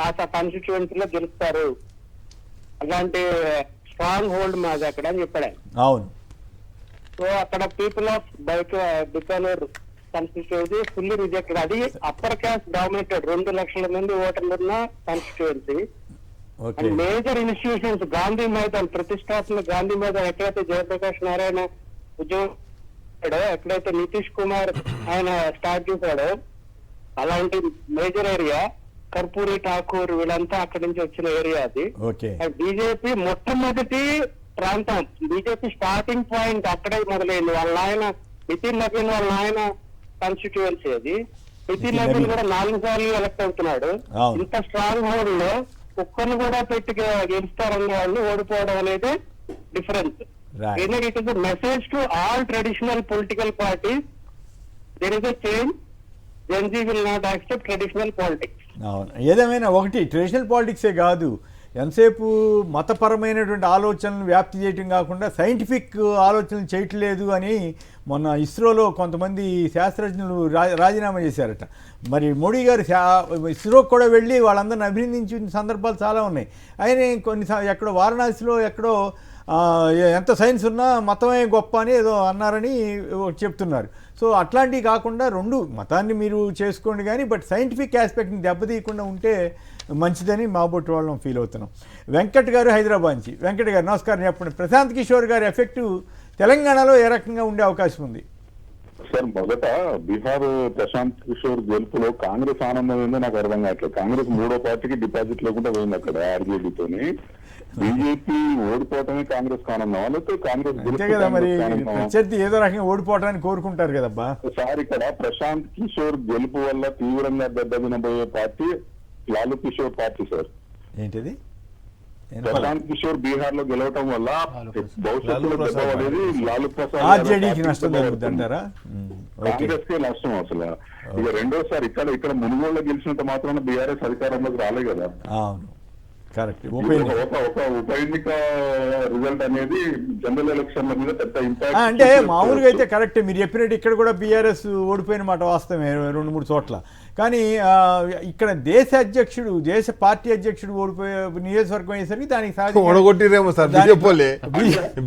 ఆ కాన్స్టిట్యుయెన్సీలో గెలుస్తారు, అలాంటి స్ట్రాంగ్ హోల్డ్ మాది అక్కడ అని చెప్పాడు. అవును. సో అక్కడ people of Bikanur constituency fully rejected. అది అప్పర్ క్యాస్ట్ డామినేటెడ్, 2 లక్షల మంది ఓటర్లు ఉన్న constituency. Major institutions Gandhi Maidan, ప్రతిష్టాత్మక గాంధీ మైదాన్ ఎక్కడైతే జయప్రకాష్ నారాయణ ఉద్యోగం ఎక్కడైతే నితీష్ కుమార్ ఆయన స్టార్ట్ చేశాడో అలాంటి మేజర్ ఏరియా, కర్పూరి ఠాకూర్ వీళ్ళంతా అక్కడి నుంచి వచ్చిన ఏరియా అది. బీజేపీ మొట్టమొదటి ప్రాంతం, బీజేపీ స్టార్టింగ్ పాయింట్ అక్కడే మొదలైంది. వాళ్ళ ఆయన నితిన్ నవీన్ వాళ్ళ ఆయన కాన్స్టిట్యుయెన్సీ అది. నితిన్ నవీన్ కూడా 4 సార్లు ఎలక్ట్ అవుతున్నాడు. ఇంత స్ట్రాంగ్ హోల్డ్ లో కుక్కను కూడా పెట్టి గెలుస్తారన్న వాళ్ళు ఓడిపోవడం అనేది difference. It is message to all traditional political parties, there is a change. Gen z will not accept traditional politics. అవును. ఏదేమైనా ఒకటి ట్రెడిషనల్ పాలిటిక్సే కాదు, ఎంతసేపు మతపరమైనటువంటి ఆలోచనలు వ్యాప్తి చేయటం కాకుండా సైంటిఫిక్ ఆలోచనలు చేయట్లేదు అని మొన్న ఇస్రోలో కొంతమంది శాస్త్రజ్ఞులు రాజీనామా చేశారట. మరి మోడీ గారు ఇస్రోకి కూడా వెళ్ళి వాళ్ళందరిని అభినందించిన సందర్భాలు చాలా ఉన్నాయి. ఆయన ఎక్కడో వారణాసిలో ఎక్కడో ఎంత సైన్స్ ఉన్నా మతమే గొప్ప అని ఏదో అన్నారని చెప్తున్నారు. సో అట్లాంటివి కాకుండా రెండు మతాన్ని మీరు చేసుకోండి కానీ బట్ సైంటిఫిక్ ఆస్పెక్ట్ని దెబ్బతీయకుండా ఉంటే మంచిదని మా బొట్టు వాళ్ళం ఫీల్ అవుతున్నాం. వెంకట్ గారు హైదరాబాద్ నుంచి. వెంకట్ గారు నమస్కారం. చెప్పండి, ప్రశాంత్ కిషోర్ గారి ఎఫెక్టు తెలంగాణలో ఏ రకంగా ఉండే అవకాశం ఉంది? సార్, మొదట బీహార్ ప్రశాంత్ కిషోర్ గెలుపులో కాంగ్రెస్ ఆనందం ఏందో నాకు అర్థం కావట్లేదు. కాంగ్రెస్ 3వ పార్టీకి డిపాజిట్ లేకుండా పోయింది అక్కడ ఆర్జేడీతోని. బీజేపీ ఓడిపోవటమే కాంగ్రెస్ ఆనందం, లేకపోతే కాంగ్రెస్ ప్రత్యర్థి ఏదో రకంగా ఓడిపోవటానికి కోరుకుంటారు కదబ్బా సార్. ఇక్కడ ప్రశాంత్ కిషోర్ గెలుపు వల్ల తీవ్రంగా దెబ్బతినబోయే party Lalu Kishor party sir. ఏంటిది? ప్రశాంత్ కిషోర్ బీహార్ లో గెలవటం వల్ల భవిష్యత్తులో దెబ్బపడేది లాలూ ప్రసాద్, ఆర్జేడీకి నష్టం జరుగుతుంటారా? కాంగ్రెస్ కే నష్టం అసలు. ఇక రెండోసారి ఇక్కడ మునుగోడులో గెలిచినంత మాత్రాన బీఆర్ఎస్ అధికారంలోకి రాలే కదా. అవును, కరెక్ట్. ఒక ఉప ఎన్నిక రిజల్ట్ అనేది జనరల్ ఎలక్షన్ల మీద పెద్ద ఇంపాక్ట్. అంటే మామూలుగా అయితే కరెక్ట్ మీరు చెప్పినట్టు ఇక్కడ కూడా బీఆర్ఎస్ ఓడిపోయిన మాట వాస్తవమే 2-3 చోట్ల. కానీ ఇక్కడ దేశ పార్టీ అధ్యక్షుడు ఓడిపోయే నియోజకవర్గం అయ్యేసరికి దానికి ఓడగొట్టిరేమో సార్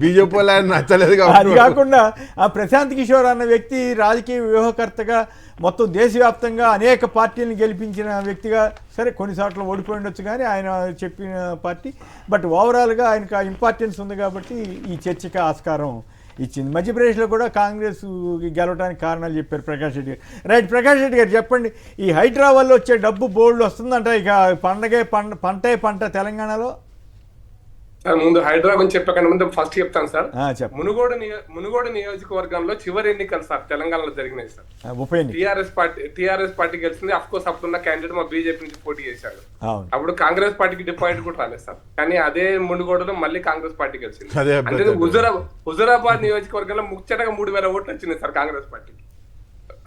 బీజేపీ నచ్చలేదు. అది కాకుండా ఆ ప్రశాంత్ కిషోర్ అన్న వ్యక్తి రాజకీయ వ్యూహకర్తగా మొత్తం దేశవ్యాప్తంగా అనేక పార్టీలను గెలిపించిన వ్యక్తిగా, సరే కొన్నిసార్లు ఓడిపోయి ఉండొచ్చు కానీ ఆయన చెప్పిన పార్టీ, బట్ ఓవరాల్గా ఆయనకు ఆ ఇంపార్టెన్స్ ఉంది కాబట్టి ఈ చర్చకి ఆస్కారం ఇచ్చింది. మధ్యప్రదేశ్లో కూడా కాంగ్రెస్ గెలవడానికి కారణాలు చెప్పారు ప్రకాష్ రెడ్డి గారు. రైట్, ప్రకాష్ రెడ్డి గారు చెప్పండి, ఈ హైడ్రా వల్ల వచ్చే డబ్బు బోల్డ్ వస్తుందంట, ఇక పంటే పంట తెలంగాణలో? ముందు హైడ్రా గురించి చెప్పకన్నా ముందు ఫస్ట్ చెప్తాను సార్. మునుగోడు నియోజకవర్గంలో చివరి ఎన్నికలు సార్ తెలంగాణలో జరిగినాయి సార్. టీఆర్ఎస్ పార్టీ గెలిచింది. అఫ్ కోర్స్ అప్పుడున్న క్యాండిడేట్ మా బీజేపీ నుంచి పోటీ చేశాడు. అప్పుడు కాంగ్రెస్ పార్టీకి డిపాజిట్ కూడా రాలేదు సార్. కానీ అదే మునుగోడులో మళ్ళీ కాంగ్రెస్ పార్టీ గెలిచింది. అంటే హుజురాబాద్ నియోజకవర్గంలో ముచ్చటగా 3000 ఓట్లు వచ్చినాయి సార్ కాంగ్రెస్ పార్టీకి.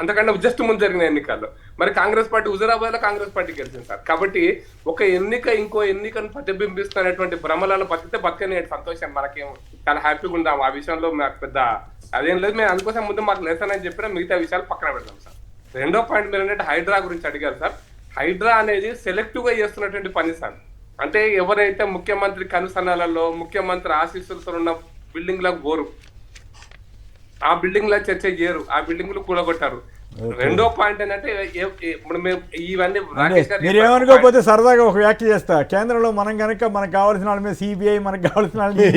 అంతకంటే జస్ట్ ముందు జరిగిన ఎన్నికల్లో మరి కాంగ్రెస్ పార్టీ హుజురాబాద్ లో కాంగ్రెస్ పార్టీ గెలిచింది సార్. కాబట్టి ఒక ఎన్నిక ఇంకో ఎన్నికను ప్రతిబింబిస్తున్నటువంటి భ్రమలలో బతికితే బతకని సంతోషం, మనకేం చాలా హ్యాపీగా ఉందాం. ఆ విషయంలో మాకు పెద్ద అదేం లేదు. మేము అందుకోసం ముందు మాకు లెసన్ అని చెప్పినా మిగతా విషయాలు పక్కన పెడతాం సార్. రెండో పాయింట్ మీరు ఏంటంటే హైడ్రా గురించి అడిగారు సార్. హైడ్రా అనేది సెలెక్టివ్ గా చేస్తున్నటువంటి పని సార్. అంటే ఎవరైతే ముఖ్యమంత్రి కనుసన్నలలో ముఖ్యమంత్రి ఆశీస్సులతో ఉన్న బిల్డింగ్ లకు పోరు, ఆ బిల్డింగ్ లో చర్చ చేయరు, ఆ బిల్డింగ్ లు కూలగొట్టారు. రెండో పాయింట్ ఏంటంటే ఇవన్నీ మీరు ఏమనుకోకపోతే సరదాగా ఒక వ్యాఖ్య చేస్తా. కేంద్రంలో మనం కనుక మనకు కావాల్సిన వాళ్ళ మీద సిబిఐ మనకు కావాల్సిన వాళ్ళని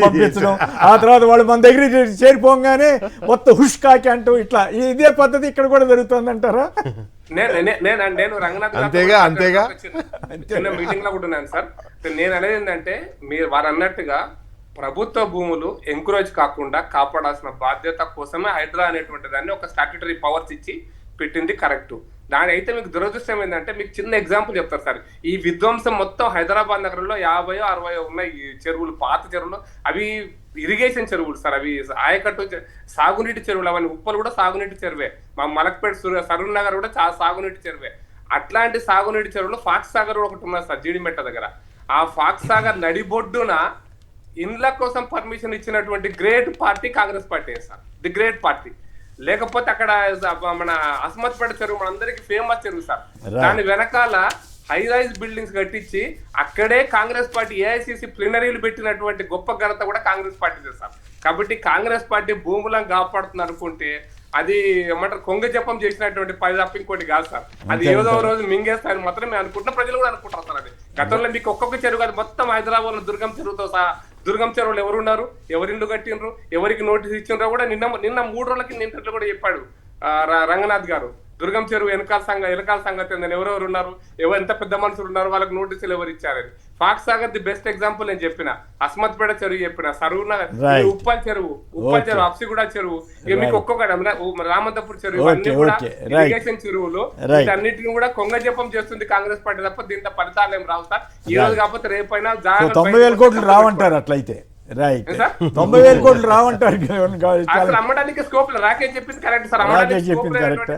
పంపించడం, ఆ తర్వాత వాళ్ళు మన దగ్గర చేరిపోగానే మొత్తం హుష్ కాకి అంటూ ఇట్లా ఇదే పద్ధతి ఇక్కడ కూడా జరుగుతుంది అంటారా? నేను రంగనాథ్ చిన్న మీటింగ్ లో కూడా ఉన్నాను సార్. నేను అనేది ఏంటంటే మీరు వారు అన్నట్టుగా ప్రభుత్వ భూములు ఎంకరేజ్ కాకుండా కాపాడాల్సిన బాధ్యత కోసమే హైడ్రా అనేటువంటి దాన్ని ఒక స్టాట్యూటరీ పవర్స్ ఇచ్చి పెట్టింది కరెక్ట్. దాని అయితే మీకు దురదృష్టం ఏంటంటే, మీకు చిన్న ఎగ్జాంపుల్ చెప్తారు సార్. ఈ విధ్వంసం మొత్తం హైదరాబాద్ నగరంలో 50-60 ఉన్నాయి ఈ చెరువులు, పాత చెరువులు. అవి ఇరిగేషన్ చెరువులు సార్, అవి ఆయకట్టు సాగునీటి చెరువులు. అవన్నీ ఉప్పలు కూడా సాగునీటి చెరువే. మా మలక్పేట సరూర్ నగర్ కూడా చాలా సాగునీటి చెరువే. అట్లాంటి సాగునీటి చెరువులు ఫాక్స్ సాగర్ ఒకటి ఉన్నది సార్ జీడిమెట్ట దగ్గర. ఆ ఫాక్స్ సాగర్ నడిబొడ్డున ఇండ్ల కోసం పర్మిషన్ ఇచ్చినటువంటి great party Congress party sir, the great party. లేకపోతే అక్కడ మన అస్మత్పేట చెరువు మనందరికి ఫేమస్ చెరువు సార్. దాని వెనకాల హై రైజ్ బిల్డింగ్స్ కట్టించి అక్కడే కాంగ్రెస్ పార్టీ ఏఐసిసి ప్లీనరీలు పెట్టినటువంటి గొప్ప ఘనత కూడా కాంగ్రెస్ పార్టీ చేస్తారు. కాబట్టి కాంగ్రెస్ పార్టీ భూములను కాపాడుతుంది అనుకుంటే అది ఏమంటారు కొంగ జపం చేసినటువంటి పది తప్ప ఇంకోటి కాదు సార్. అది ఏదో రోజు మింగేస్తారని మాత్రం మేము అనుకుంటున్న, ప్రజలు కూడా అనుకుంటారు సార్. అది గతంలో మీకు ఒక్కొక్క చెరువు కాదు, మొత్తం హైదరాబాద్ లో దుర్గం చెరువుతో సహా, దుర్గం చెరువులు ఎవరున్నారు, ఎవరిండ్లు కట్టినరు, ఎవరికి నోటీస్ ఇచ్చినరో కూడా నిన్న 3 రోజులకి ఇంటర్లో కూడా చెప్పాడు రంగనాథ్ గారు. దుర్గం చెరువు వెనకాల సంగతి ఏందని, ఎవరెవరు ఉన్నారు, ఎంత పెద్ద మనుషులు ఉన్నారు, వాళ్ళకి నోటీసులు ఎవరు ఇచ్చారని. Fox Sagar the best example నేను చెప్పిన, అస్మత్పేట చెరువు చెప్పిన, సరూర్ నగర్, ఉప్పల్ చెరువు, అప్సిగూడ చెరువు, మీకు ఒక్కొక్క రామంతపూర్ చెరువు, ఇవన్నీ కూడా ఇరిగేషన్ చెరువులు. వీటన్నిటిని కూడా కొంగ జపం చేస్తుంది కాంగ్రెస్ పార్టీ తప్ప దీంట్లో ఫలితాలు ఏం రావు సార్. ఈ రోజు కాకపోతే రేపైనా 90,000 కోట్లు రావంటారు అట్లయితే. రైట్, 90,000 కోట్లు రావంటారు. అమ్మడానికి స్కోప్ రాకేష్ చెప్పింది కరెక్ట్ సార్.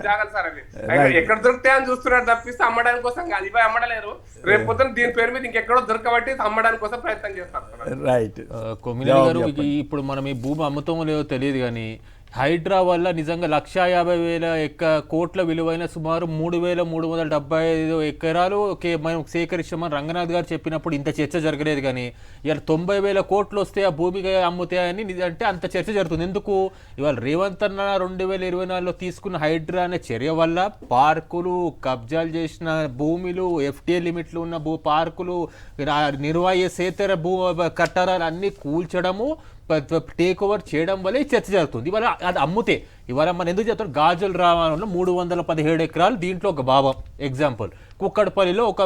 జాగాలి సార్ అవి ఎక్కడ దొరుకుతాయని చూస్తున్నారు తప్పిస్తే అమ్మడానికి కోసం కాదు. ఇవి అమ్మడలేరు, రేపు పొద్దున దీని పేరు మీద ఇంకెక్కడో దొరకబట్టి అమ్మడానికి కోసం ప్రయత్నం చేస్తారు. రైట్. కొమ్మినేని గారు, ఇప్పుడు మనం ఈ భూమి అమ్ముతామో లేదో తెలియదు కానీ హైడ్రా వల్ల నిజంగా 150,000 కోట్ల విలువైన సుమారు 3,375 ఎకరాలు మనం సేకరిస్తామని రంగనాథ్ గారు చెప్పినప్పుడు ఇంత చర్చ జరగలేదు. కానీ ఇవాళ 90,000 కోట్లు వస్తే ఆ భూమికి అమ్ముతాయని అంటే అంత చర్చ జరుగుతుంది. ఎందుకు? ఇవాళ రేవంత్ అన్న 2024లో తీసుకున్న హైడ్రా అనే చర్య వల్ల పార్కులు, కబ్జాలు చేసిన భూములు, ఎఫ్టీఏ లిమిట్లు ఉన్న పార్కులు, నిర్వహిసేతర కట్టడాలు అన్నీ కూల్చడము, టేక్ ఓవర్ చేయడం వల్ల ఈ చర్చ జరుగుతుంది. ఇవాళ అది అమ్ముతే ఇవాళ మనం ఎందుకు చెప్తాం, గాజుల రామారంలో 317 ఎకరాలు, దీంట్లో ఒక భావం ఎగ్జాంపుల్, కుక్కడపల్లిలో ఒక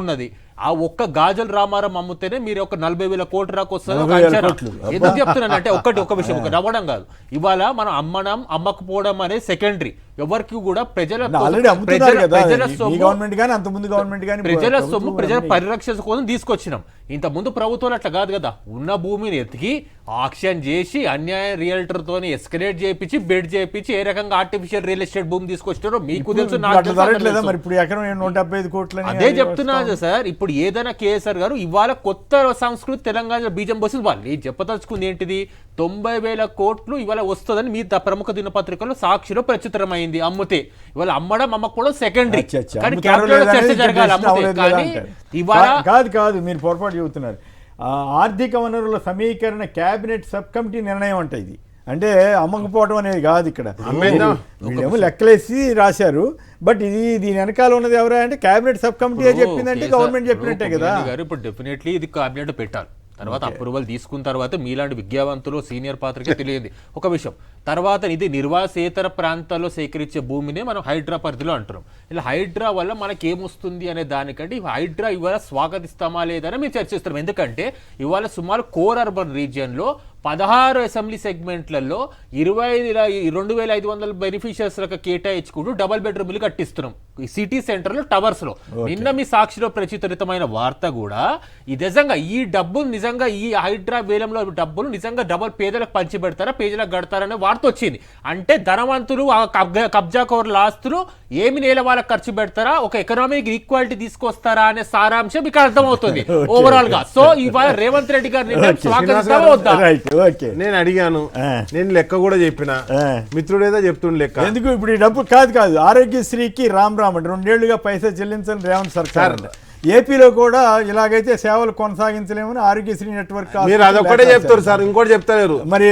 ఉన్నది. ఆ ఒక్క గాజుల రామారం అమ్ముతేనే మీరు ఒక 40,000 కోట్ల రాకు వస్తుంది. ఎందుకు చెప్తున్నాను అంటే ఒక విషయం, ఒక నవ్వడం కాదు. ఇవాళ మనం అమ్మకపోవడం అనేది సెకండరీ. ఎవరికి కూడా ప్రజల సొమ్ము ప్రజల పరిరక్షణ కోసం తీసుకొచ్చినాం. ఇంత ముందు ప్రభుత్వాలు అట్లా కాదు కదా, ఉన్న భూమిని ఎతికి ఆక్షన్ చేసి అన్యాయ రియల్టర్ తోని ఎస్కలేట్ చేయించి బెడ్ చేయించి ఏ రకంగా ఆర్టిఫిషియల్ రియల్ ఎస్టేట్ భూమి తీసుకొచ్చారో మీకు తెలుసు, అదే చెప్తున్నా సార్. ఇప్పుడు ఏదైనా కేసీఆర్ గారు ఇవాళ కొత్త సంస్కృతి తెలంగాణ బీజం పోసింది. వాళ్ళు చెప్పదలుచుకుంది ఏంటిది, 90,000 కోట్లు ఇవాళ వస్తుందని మీ ప్రముఖ దినపత్రికలో సాక్షిలో ప్రచురితమైంది. అమ్ముతే ఇవాళ అమ్మకపోవడం సెకండరీ, కానీ చర్చ జరగాలి. అమ్ముతే కానీ ఇవాళ కాదు, మీరు పొరపాటు చెబుతున్నారు. ఆర్థిక వనరుల సమీకరణ కేబినెట్ సబ్ కమిటీ నిర్ణయం అంటే ఇది, అంటే అమ్మకపోవడం అనేది కాదు. ఇక్కడ వీళ్ళేమో లెక్కలేసి రాశారు, బట్ దీని వెనకాల ఉన్నది ఎవరా అంటే కేబినెట్ సబ్ కమిటీ చెప్పిందంటే గవర్నమెంట్ చెప్పినట్టే కదా. ఇప్పుడు డెఫినెట్లీ ఇది కేబినెట్ పెట్టాలి. తర్వాత అప్రూవల్ తీసుకున్న తర్వాత మీలాంటి విద్యావంతులు సీనియర్ పాత్రకే తెలియదు ఒక విషయం. తర్వాత ఇది నిర్వాసేతర ప్రాంతాల్లో సేకరించే భూమిని మనం హైడ్రా పరిధిలో అంటున్నాం. ఇలా హైడ్రా వల్ల మనకి ఏమొస్తుంది అనే దానికంటే హైడ్రా ఇవాళ స్వాగతిస్తామా లేదని మేము చర్చిస్తున్నాం. ఎందుకంటే ఇవాళ సుమారు కోర్ అర్బన్ రీజియన్లో 16 అసెంబ్లీ సెగ్మెంట్లలో 22,500 బెనిఫిషియర్స్లకు కేటాయించుకుంటూ డబల్ బెడ్రూమ్లు కట్టిస్తున్నాం ఈ సిటీ సెంటర్లో టవర్స్లో. నిన్న మీ సాక్షిలో ప్రచురితమైన వార్త కూడా ఈ నిజంగా ఈ డబ్బులు నిజంగా ఈ హైడ్రా వేలంలో డబ్బులు నిజంగా డబల్ పేదలకు పంచిపెడతారా, పేదలకు గడతారనే వార్త వచ్చింది. అంటే ధనవంతులు కబ్జాకోరుల ఆస్తులు ఏమి నేల వాళ్ళకి ఖర్చు పెడతారా, ఒక ఎకనామిక్ ఈక్వాలిటీ తీసుకొస్తారా అనే సారాంశం మీకు అర్థమవుతుంది ఓవరాల్ గా. సో ఇవాళ రేవంత్ రెడ్డి గారిని స్వాగతిస్తారా వద్దా? నేను అడిగాను, నేను లెక్క కూడా చెప్పిన, మిత్రుడేదో చెప్తుండే లెక్క. ఎందుకు ఇప్పుడు ఈ డబ్బు కాదు ఆరోగ్యశ్రీకి రామ్ అంటే 2 ఏళ్లుగా పైసా చెల్లించని రేవంత్ సర్కార్. ఏపీలో కూడా ఇలాగైతే సేవలు కొనసాగించలేమని ఆరోగ్యశ్రీ నెట్వర్క్ మీరు అదొక్కటే చెప్తారు సార్, ఇంకోటి చెప్తారు. మరి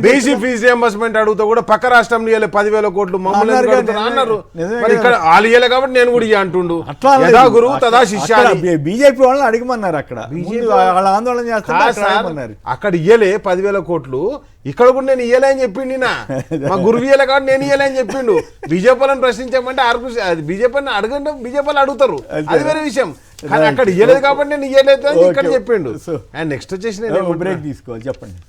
బీసీ ఫీజు రియంబర్స్మెంట్ అడుగుతా కూడా పక్క రాష్ట్రం 10,000 కోట్లు మమ్మల్ని అన్నారు. మరి ఇక్కడ వాళ్ళు ఇయ్యాలి కాబట్టి నేను కూడా ఇయ్య అంటుండు. యథా గురువు తదా శిష్య. బీజేపీ వాళ్ళని అడగమన్నారు, అక్కడ వాళ్ళ ఆందోళన చేస్తారు. అక్కడ ఇయ్యలే 10,000 కోట్లు, ఇక్కడ కూడా నేను ఇయ్యలే అని చెప్పిండు. మా గురువు ఇయ్యలే కాబట్టి నేను ఇయ్యలే అని చెప్పిండు. బీజేపీలను ప్రశ్నించామంటే బీజేపీని అడగండి, బీజేపీలు అడుగుతారు, అది వేరే విషయం. కానీ అక్కడ ఇయ్యలేదు కాబట్టి నేను ఇయ్యలేదు అని ఇక్కడ Okay. చెప్పిండు. So, అండ్ నెక్స్ట్ వచ్చేసి నేను బ్రేక్ తీసుకోవాలి, చెప్పండి.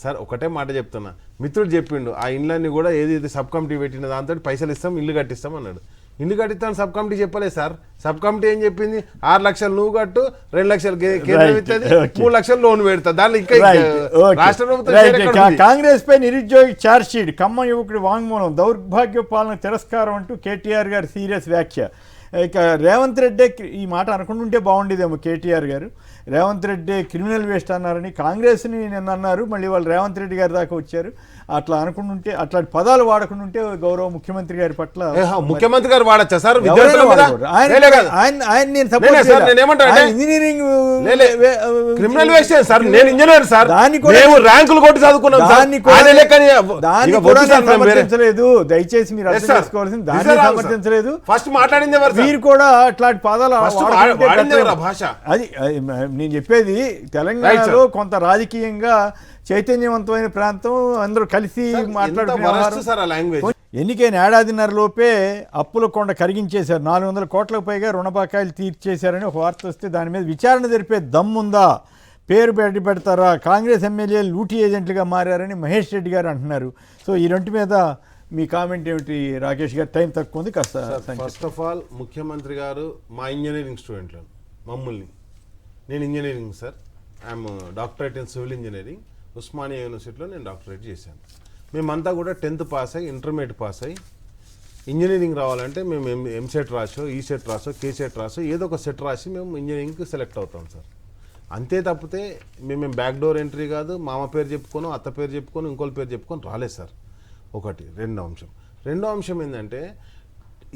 సార్ ఒకటే మాట చెప్తున్నా, మిత్రుడు చెప్పిండు ఆ ఇండ్లన్నీ కూడా ఏది సబ్ కమిటీ పెట్టిన దాంతో పైసలు ఇస్తాం, ఇల్లు కట్టిస్తాం అన్నాడు. ఇల్లు కట్టిస్తాను సబ్ కమిటీ చెప్పలేదు సార్. సబ్ కమిటీ ఏం చెప్పింది, 6 లక్షలు నువ్వు కట్టు, 2 లక్షలు కేంద్రం ఇస్తుంది, 3 లక్షలు లోన్ పెడతా. దాంట్లో ఇంకా రాష్ట్ర ప్రభుత్వం కాంగ్రెస్ పై నిరుద్యోగి ఛార్జ్ షీట్, ఖమ్మం యువకుడి వాంగ్మూలం, దౌర్భాగ్య పాలన తిరస్కారం అంటూ కేటీఆర్ గారు సీరియస్ వ్యాఖ్య. ఇక రేవంత్ రెడ్డి ఈ మాట అనుకుంటుంటే బాగుండేదేమో కేటీఆర్ గారు. రేవంత్ రెడ్డి క్రిమినల్ వేస్ట్ అన్నారని కాంగ్రెస్ని నిన్న అన్నారు, మళ్ళీ వాళ్ళు రేవంత్ రెడ్డి గారి దాకా వచ్చారు. అట్లా అనుకుంటుంటే, అట్లాంటి పదాలు వాడకుంటుంటే గౌరవ ముఖ్యమంత్రి గారి పట్ల ముఖ్యమంత్రి గారు వాడచ్చా సార్? క్రిమినల్ వేస్ట్ సార్, నేను ఇంజనీర్ సార్, ర్యాంకులు కొట్టి చదువుకున్నాం. సమర్థించలేదు, దయచేసి మీరు అర్థం చేసుకోవాల్సింది, దాన్ని సమర్థించలేదు. ఫస్ట్ మాట్లాడింది మీరు కూడా అట్లాంటి పదాలు భాష. అది నేను చెప్పేది, తెలంగాణలో కొంత రాజకీయంగా చైతన్యవంతమైన ప్రాంతం, అందరూ కలిసి మాట్లాడుతున్నారు. ఎన్నికైన ఏడాదిన్నరలోపే అప్పుల కొండ కరిగించేశారు, 400 కోట్లకు పైగా రుణ బకాయిలు తీర్చేశారని ఒక వార్త వస్తే దాని మీద విచారణ జరిపే దమ్ముందా, పేరు పెడతారా, కాంగ్రెస్ ఎమ్మెల్యేలు లూటీ ఏజెంట్లుగా మారారని మహేష్ రెడ్డి గారు అంటున్నారు. సో ఈ రెంటి మీద మీ కామెంట్ ఏమిటి రాకేష్ గారు? టైం తక్కువ ఉంది, కాస్త. ఫస్ట్ ఆఫ్ ఆల్ ముఖ్యమంత్రి గారు మా ఇంజనీరింగ్ స్టూడెంట్లను మమ్మల్ని, నేను engineering sir, I'm doctorate in civil engineering, Osmania యూనివర్సిటీలో నేను డాక్టరేట్ చేశాను. మేమంతా కూడా 10th పాస్ అయ్యి, ఇంటర్మీడియట్ పాస్ అయ్యి, ఇంజనీరింగ్ రావాలంటే మేము ఎంసెట్ రాసో, ఈసెట్ రాసో, కేసెట్ రాసో, ఏదో ఒక సెట్ రాసి మేము ఇంజనీరింగ్కి సెలెక్ట్ అవుతాం సార్. అంతే తప్పితే మేము బ్యాక్ డోర్ ఎంట్రీ కాదు, మామ పేరు చెప్పుకోను, అత్త పేరు చెప్పుకొని, ఇంకోళ్ళ పేరు చెప్పుకొని రాలేదు సార్. ఒకటి. రెండో అంశం ఏంటంటే,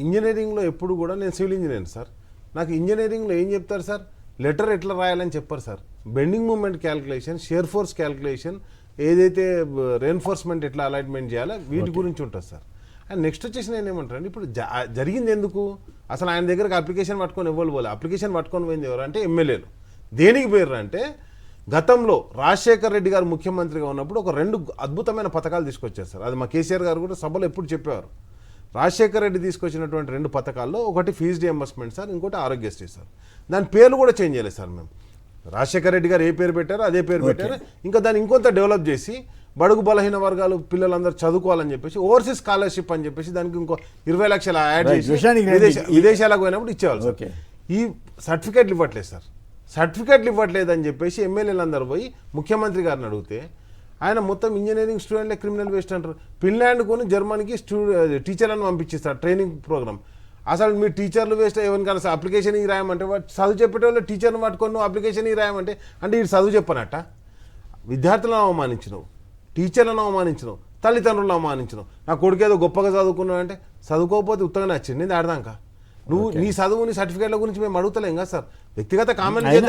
ఇంజనీరింగ్లో ఎప్పుడు కూడా, నేను సివిల్ ఇంజనీర్ సార్, నాకు ఇంజనీరింగ్లో ఏం చెప్తారు సార్, లెటర్ ఎట్లా రాయాలని చెప్పారు sir. Bending moment calculation, shear force calculation, ఏదైతే రెయిన్ఫోర్స్మెంట్ ఎట్లా అలాట్మెంట్ చేయాలో వీటి గురించి ఉంటుంది సార్. అండ్ నెక్స్ట్ వచ్చేసి నేను ఏమంటాను, ఇప్పుడు జరిగింది ఎందుకు అసలు, ఆయన దగ్గరకు అప్లికేషన్ పట్టుకొని ఇవ్వాలి పోలే, అప్లికేషన్ పట్టుకొని పోయింది ఎవరు అంటే ఎమ్మెల్యేలు. దేనికి పోయారు అంటే, గతంలో రాజశేఖర్ రెడ్డి గారు ముఖ్యమంత్రిగా ఉన్నప్పుడు ఒక 2 అద్భుతమైన పథకాలు తీసుకొచ్చారు సార్. అది మా కేసీఆర్ గారు కూడా సభలో ఎప్పుడు చెప్పేవారు. రాజశేఖర్ రెడ్డి తీసుకొచ్చినటువంటి 2 పథకాల్లో ఒకటి ఫీజు రియంబర్స్మెంట్ సార్, ఇంకోటి ఆరోగ్యశ్రీ సార్. దాని పేర్లు కూడా చేంజ్ చేయలేదు సార్. మేము రాజశేఖర్ రెడ్డి గారు ఏ పేరు పెట్టారో అదే పేరు పెట్టారు. ఇంకా దాన్ని ఇంకొంత డెవలప్ చేసి బడుగు బలహీన వర్గాలు పిల్లలందరూ చదువుకోవాలని చెప్పేసి ఓవర్సీస్ స్కాలర్షిప్ అని చెప్పేసి దానికి ఇంకో 20 లక్షలు యాడ్ చేసి విదేశాలకు పోయినప్పుడు ఇచ్చేవాళ్ళు సార్. ఈ సర్టిఫికేట్లు ఇవ్వట్లేదు సార్. సర్టిఫికేట్లు ఇవ్వట్లేదు అని చెప్పేసి ఎమ్మెల్యేలు అందరూ పోయి ముఖ్యమంత్రి గారిని అడిగితే ఆయన మొత్తం ఇంజనీరింగ్ స్టూడెంట్లే క్రిమినల్ వేస్ట్ అంటారు. ఫిన్లాండ్ కొని జర్మనీకి టీచర్లను పంపించేస్తారు ట్రైనింగ్ ప్రోగ్రామ్. అసలు మీ టీచర్లు వేస్ట్ ఎవరికైనా అప్లికేషన్ ఈ రాయమంటే చదువు చెప్పేటోళ్ళు టీచర్ని పట్టుకొని నువ్వు అప్లికేషన్ ఈ రాయమంటే అంటే ఈ చదువు చెప్పనట్ట. విద్యార్థులను అవమానించినావు, టీచర్లను అవమానించినావు, తల్లిదండ్రులను అవమానించినావు. నా కొడుకు ఏదో గొప్పగా చదువుకున్నావు అంటే చదువుకోకపోతే ఉత్తగా నచ్చింది నేను ఆడదాక. నువ్వు నీ చదువు నీ సర్టిఫికేట్ల గురించి మేము అడుగుతలేం కదా సార్. వ్యక్తిగత కామెంట్ లేదు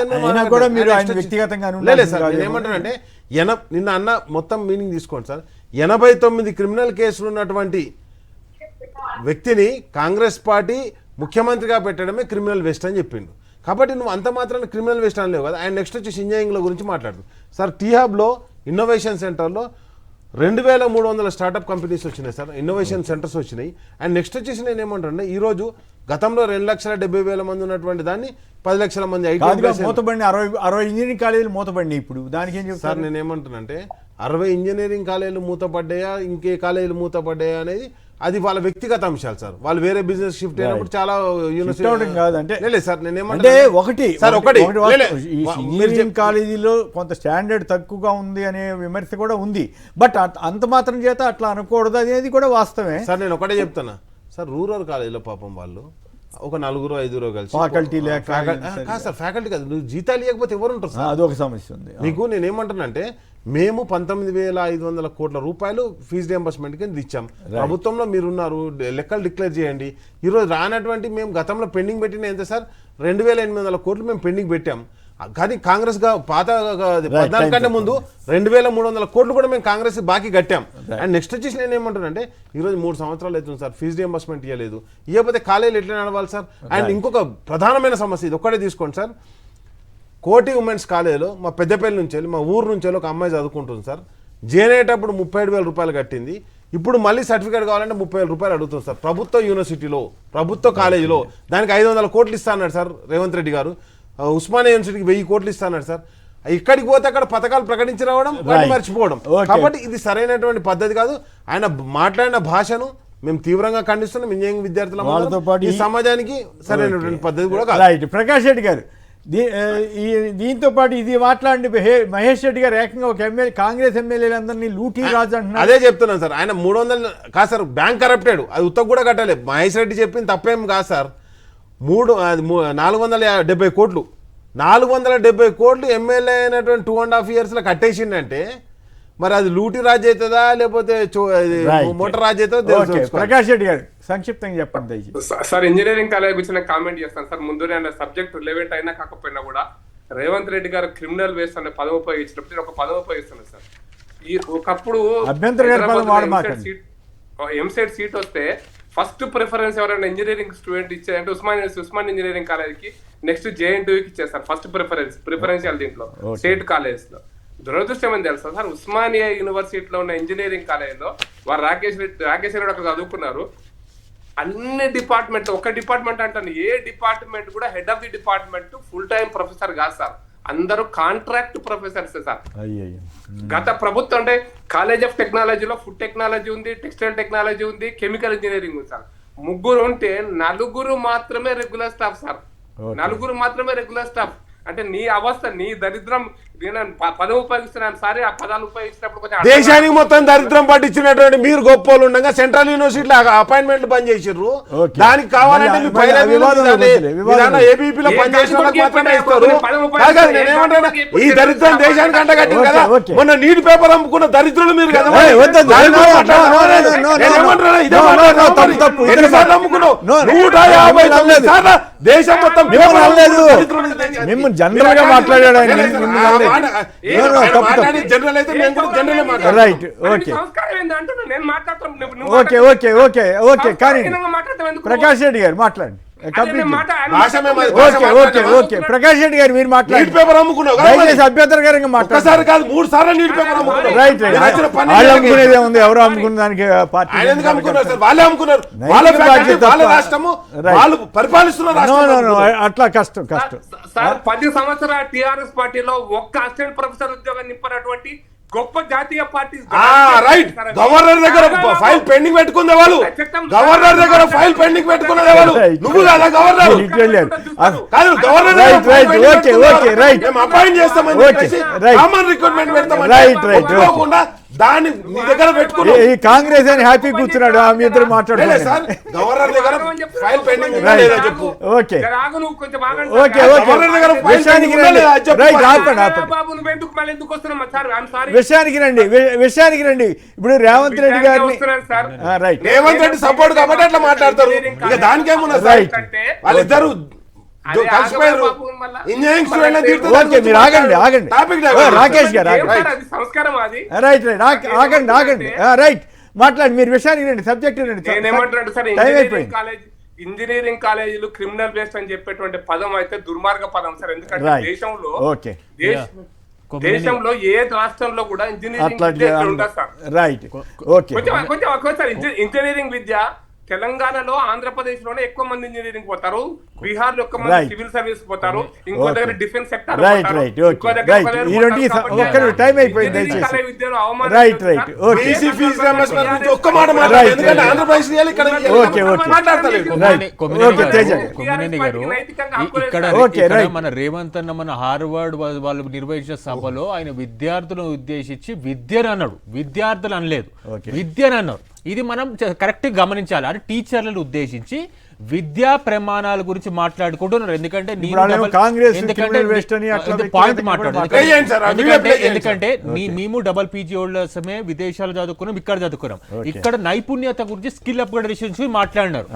సార్. నేను ఏమంటానంటే నిన్న అన్న మొత్తం మీనింగ్ తీసుకోండి సార్. 89 క్రిమినల్ కేసులు ఉన్నటువంటి వ్యక్తిని కాంగ్రెస్ పార్టీ ముఖ్యమంత్రిగా పెట్టడమే క్రిమినల్ వేస్ట్ అని చెప్పిండు. కాబట్టి నువ్వు అంత మాత్రాన క్రిమినల్ వేస్ట్ అనలేవు కదా. ఆయన నెక్స్ట్ వచ్చేసి ఇంజనీరింగ్ల గురించి మాట్లాడు సార్. టీహబ్లో ఇన్నోవేషన్ సెంటర్లో 2300 స్టార్టప్ కంపెనీస్ వచ్చినాయి సార్, ఇన్నోవేషన్ సెంటర్స్ వచ్చినాయి. అండ్ నెక్స్ట్ వచ్చేసి నేను ఏమంటానంటే, ఈరోజు గతంలో 2,70,000 మంది ఉన్నటువంటి దాన్ని 10 లక్షల మంది మూతబడి 60 ఇంజనీరింగ్ కాలేజీలు మూతబడి. ఇప్పుడు దానికి ఏం చెప్తారు? నేను ఏమంటానంటే 60 ఇంజనీరింగ్ కాలేజీలు మూతపడ్డాయా, ఇంకే కాలేజీలు మూతపడ్డాయా అనేది అది వాళ్ళ వ్యక్తిగత అంశాలు సార్. వాళ్ళు వేరే బిజినెస్ షిఫ్ట్ అయినప్పుడు చాలా యూనివర్సిటీ సార్. నేను ఏమంటే ఇంజనీరింగ్ కాలేజీలో కొంత స్టాండర్డ్ తక్కువగా ఉంది అనే విమర్శ కూడా ఉంది. బట్ అంత మాత్రం చేత అట్లా అనకూడదు అనేది కూడా వాస్తవమే సార్. నేను ఒకటే చెప్తున్నా సార్, రూరల్ కాలేజీలో పాపం వాళ్ళు ఒక 4-5 కలిసి ఫ్యాకల్టీ సార్, ఫ్యాకల్టీ కాదు, నువ్వు జీతాలు ఇవ్వకపోతే ఎవరు ఉంటారు సార్? అదొక సమస్య ఉంది మీకు. నేను ఏమంటానంటే, మేము 19,500 కోట్ల రూపాయలు ఫీజు రియంబర్స్మెంట్ కింద ఇచ్చాం. ప్రభుత్వంలో మీరున్నారు, లెక్కలు డిక్లేర్ చేయండి. ఈరోజు రానటువంటి మేము గతంలో పెండింగ్ పెట్టిన ఎంత సార్, 2,800 కోట్లు మేము పెండింగ్ పెట్టాం. కానీ కాంగ్రెస్ పాత 14 కంటే ముందు 2,300 కోట్లు కూడా మేము కాంగ్రెస్ బాకీ కట్టాం. అండ్ నెక్స్ట్ వచ్చేసి నేను ఏమంటానంటే, ఈరోజు 3 సంవత్సరాలు అవుతుంది సార్, ఫీజు రియంబర్స్మెంట్ ఇవ్వలేదు. ఇవ్వకపోతే కాలేజీలు ఎట్లా నడవాలి సార్? అండ్ ఇంకొక ప్రధానమైన సమస్య, ఇది ఒక్కటే తీసుకోండి సార్. కోటి ఉమెన్స్ కాలేజీలో మా పెద్దపల్లి నుంచి వెళ్ళి, మా ఊరు నుంచి వెళ్ళి ఒక అమ్మాయి చదువుకుంటుంది సార్. జేనేటప్పుడు 37,000 రూపాయలు కట్టింది. ఇప్పుడు మళ్ళీ సర్టిఫికేట్ కావాలంటే 30,000 రూపాయలు అడుగుతుంది సార్. ప్రభుత్వ యూనివర్సిటీలో, ప్రభుత్వ కాలేజీలో దానికి 500 కోట్లు ఇస్తా అన్నాడు సార్ రేవంత్ రెడ్డి గారు. ఉస్మానియా యూనివర్సిటీకి 1000 కోట్లు ఇస్తా అన్నాడు సార్. ఇక్కడికి పోతే అక్కడ పథకాలు ప్రకటించి రావడం, వాటిని మర్చిపోవడం. కాబట్టి ఇది సరైనటువంటి పద్ధతి కాదు. ఆయన మాట్లాడిన భాషను మేము తీవ్రంగా ఖండిస్తున్నాం. ఇంజనీరింగ్ విద్యార్థుల ఈ సమాజానికి సరైనటువంటి పద్ధతి కూడా కాదు. రైట్. ప్రకాష్ రెడ్డి గారు, దీంతో పాటు ఇది మాట్లాడి మహేష్ రెడ్డి గారు ఏకంగా ఒక ఎమ్మెల్యే, కాంగ్రెస్ ఎమ్మెల్యేలందరినీ లూటీ రాజు అంటున్నారు. అదే చెప్తున్నాను సార్. ఆయన 300 కాదు సార్, బ్యాంక్ కరప్టెడ్, అది ఉత్తకు కూడా కట్టాలి. మహేష్ రెడ్డి చెప్పింది తప్పేం కాదు సార్. 470 కోట్లు 470 కోట్లు ఎమ్మెల్యే అయినటువంటి 2.5 yearsలో కట్టేసిందంటే మరి అది లూటీ రాజు అవుతుందా లేకపోతే మోటార్ రాజు అవుతుందా? ప్రకాష్ రెడ్డి గారు సంక్షిప్తంగా చెప్పండి దయచేసి. సార్, ఇంజనీరింగ్ కాలేజ్ గురించి నేను కామెంట్ చేస్తాను సార్. ముందు నేను సబ్జెక్ట్ రిలవెంట్ అయినా కాకపోయినా కూడా రేవంత్ రెడ్డి గారు క్రిమినల్ వేస్ట్ అనే పదం ఉపయోగించినప్పుడు ఒక పదం ఉపయోగిస్తున్నాను సార్. ఈ ఒకప్పుడు ఎంసెట్ సీట్ వస్తే ఫస్ట్ ప్రిఫరెన్స్ ఎవరైనా ఇంజనీరింగ్ స్టూడెంట్ ఇచ్చారంటే ఉస్మాన్ ఇంజనీరింగ్ కాలేజ్ కి, నెక్స్ట్ జేఎన్టీయూకి ఇచ్చేస్తారు ఫస్ట్ ప్రిఫరెన్షియల్ దీంట్లో స్టేట్ కాలేజ్ లో. దురదృష్టం ఏం తెలుసా సార్, ఉస్మానియా యూనివర్సిటీలో ఉన్న ఇంజనీరింగ్ కాలేజ్లో వారు రాకేష్ రెడ్డి అక్కడ చదువుకున్నారు. అన్ని డిపార్ట్మెంట్, ఒక డిపార్ట్మెంట్ అంటాను, ఏ డిపార్ట్మెంట్ కూడా head of the department full time professor కాదు సార్, అందరూ కాంట్రాక్ట్ ప్రొఫెసర్స్ సార్. గత ప్రభుత్వం అంటే కాలేజ్ ఆఫ్ టెక్నాలజీలో ఫుడ్ టెక్నాలజీ ఉంది, టెక్స్టైల్ టెక్నాలజీ ఉంది, కెమికల్ ఇంజనీరింగ్ ఉంది సార్. 3 ఉంటే 4 మాత్రమే రెగ్యులర్ స్టాఫ్ సార్. 4 మాత్రమే రెగ్యులర్ స్టాఫ్. అంటే నీ అవస్థ, నీ దరిద్రం. నేను పదం ఉపయోగిస్తున్నాను సారీ, ఆ పదాలు ఉపయోగించినప్పుడు కొంచెం దేశానికి మొత్తం దరిద్రం పట్టించినటువంటి మీరు గొప్పలు ఉండగా సెంట్రల్ యూనివర్సిటీలో అపాయింట్మెంట్లు బంద్ చేసిర్రు. దానికి కావాలంటే ఏబీపీలో పనిచేసిన వాళ్ళకి మాత్రమే ఇస్తారు. ఈ దరిద్రం దేశానికి అంటగట్టింది కదా. మొన్న నీటి పేపర్ అమ్ముకున్న దరిద్రులు మీరు కదా. దేశం మొత్తం మేము జనరల్ గా మాట్లాడాడు. Right. Okay okay okay okay కానీ ప్రకాష్ రెడ్డి గారు మాట్లాడండి. ప్రకాష్ రెడ్డి గారు మీరు మాట్లాడండి. దయచేసి అభ్యంతరకరంగా మాట్లాడారు. 3 సార్లు నీటి పేపర్ అమ్ముకున్నారు. Right right. వాళ్ళు అమ్ముకునేది ఏముంది, ఎవరు అమ్ముకున్న దానికి పార్టీ వాళ్ళే అమ్ముకున్నారు. వాళ్ళు పరిపాలిస్తున్నారు. అట్లా కష్టం కష్టం సార్. 10 సంవత్సరాల టిఆర్ఎస్ పార్టీలో ఒక్క అసిస్టెంట్ ప్రొఫెసర్ ఉద్యోగం నింపినటువంటి గొప్ప జాతీయ పార్టీ. రైట్. గవర్నర్ దగ్గర ఫైల్ పెండింగ్ పెట్టుకుందే వాళ్ళు. గవర్నర్ దగ్గర ఫైల్ పెండింగ్ పెట్టుకున్నదే వాళ్ళు. నువ్వు కదా గవర్నర్. కాదు గవర్నర్ అపాయింట్ చేస్తామని కామన్ రిక్రూట్మెంట్ పెడతామని దాన్ని మీ దగ్గర పెట్టుకుని ఈ కాంగ్రెస్ అని హ్యాపీ కూర్చున్నాడు. మీ ఇద్దరు మాట్లాడలేదు సార్. గవర్నర్ దగ్గర ఫైల్ పెండింగ్ చెప్పు. Okay okay okay. విషయానికి రండి, విషయానికి రండి. ఇప్పుడు రేవంత్ రెడ్డి గారిని రైట్, రేవంత్ రెడ్డి సపోర్ట్ కాబట్టి అట్లా మాట్లాడతారు. ఇక దానికేమున్నా రైట్. వాళ్ళిద్దరు ఇంజనీరింగ్ మీరు ఆగండి ఆగండి. రాకేష్ గారు రైట్ రైట్ ఆగండి ఆగండి. రైట్ మాట్లాడి మీరు విషయానికి రండి, సబ్జెక్ట్ రండి. ఇంజనీరింగ్ కాలేజీలు క్రిమినల్ బేస్డ్ అని చెప్పేటువంటి పదం అయితే దుర్మార్గ పదం సార్. ఎందుకంటే దేశంలో ఏ రాష్ట్రంలో కూడా ఇంజనీరింగ్ ఉండదు సార్. Right okay. కొంచెం ఇంజనీరింగ్ విద్య తెలంగాణలో, ఆంధ్రప్రదేశ్ లోనే ఎక్కువ మంది ఇంజనీరింగ్ పోతారు, బీహార్ లో ఎక్కువ మంది సివిల్ సర్వీస్ పోతారు, ఇంకో దగ్గర defence sector. Right right okay right. ఈ రెండు టైం అయిపోయింది దయచేసి. Right right okay. BC fee reimbursement గురించి ఒక్క మాట మాట్లాడండి. ఎందుకంటే ఆంధ్రప్రదేశ్ ని ఇక్కడ ఓకే ఓకే మాట్లాడతలేదు. ఓకే తేజ కొమ్మినేని గారు ఇక్కడ మన రేవంత్ అన్న మన హార్వర్డ్ వాళ్ళు నిర్వహించిన సభలో ఆయన విద్యార్థులను ఉద్దేశించి విద్యను అన్నాడు, విద్యార్థులు అనలేదు, విద్యను అన్నారు. ఇది మనం కరెక్ట్ గమనించాలి. అంటే టీచర్లను ఉద్దేశించి విద్యా ప్రమాణాల గురించి మాట్లాడుకుంటున్నారు. ఎందుకంటే పాయింట్ మాట్లాడు. ఎందుకంటే మేము డబల్ పీజీ హోల్డర్సమే విదేశాలు చదువుకున్నాం, ఇక్కడ చదువుకున్నాం. ఇక్కడ నైపుణ్యత గురించి స్కిల్ అప్గ్రేడేషన్ గురించి మాట్లాడినారు.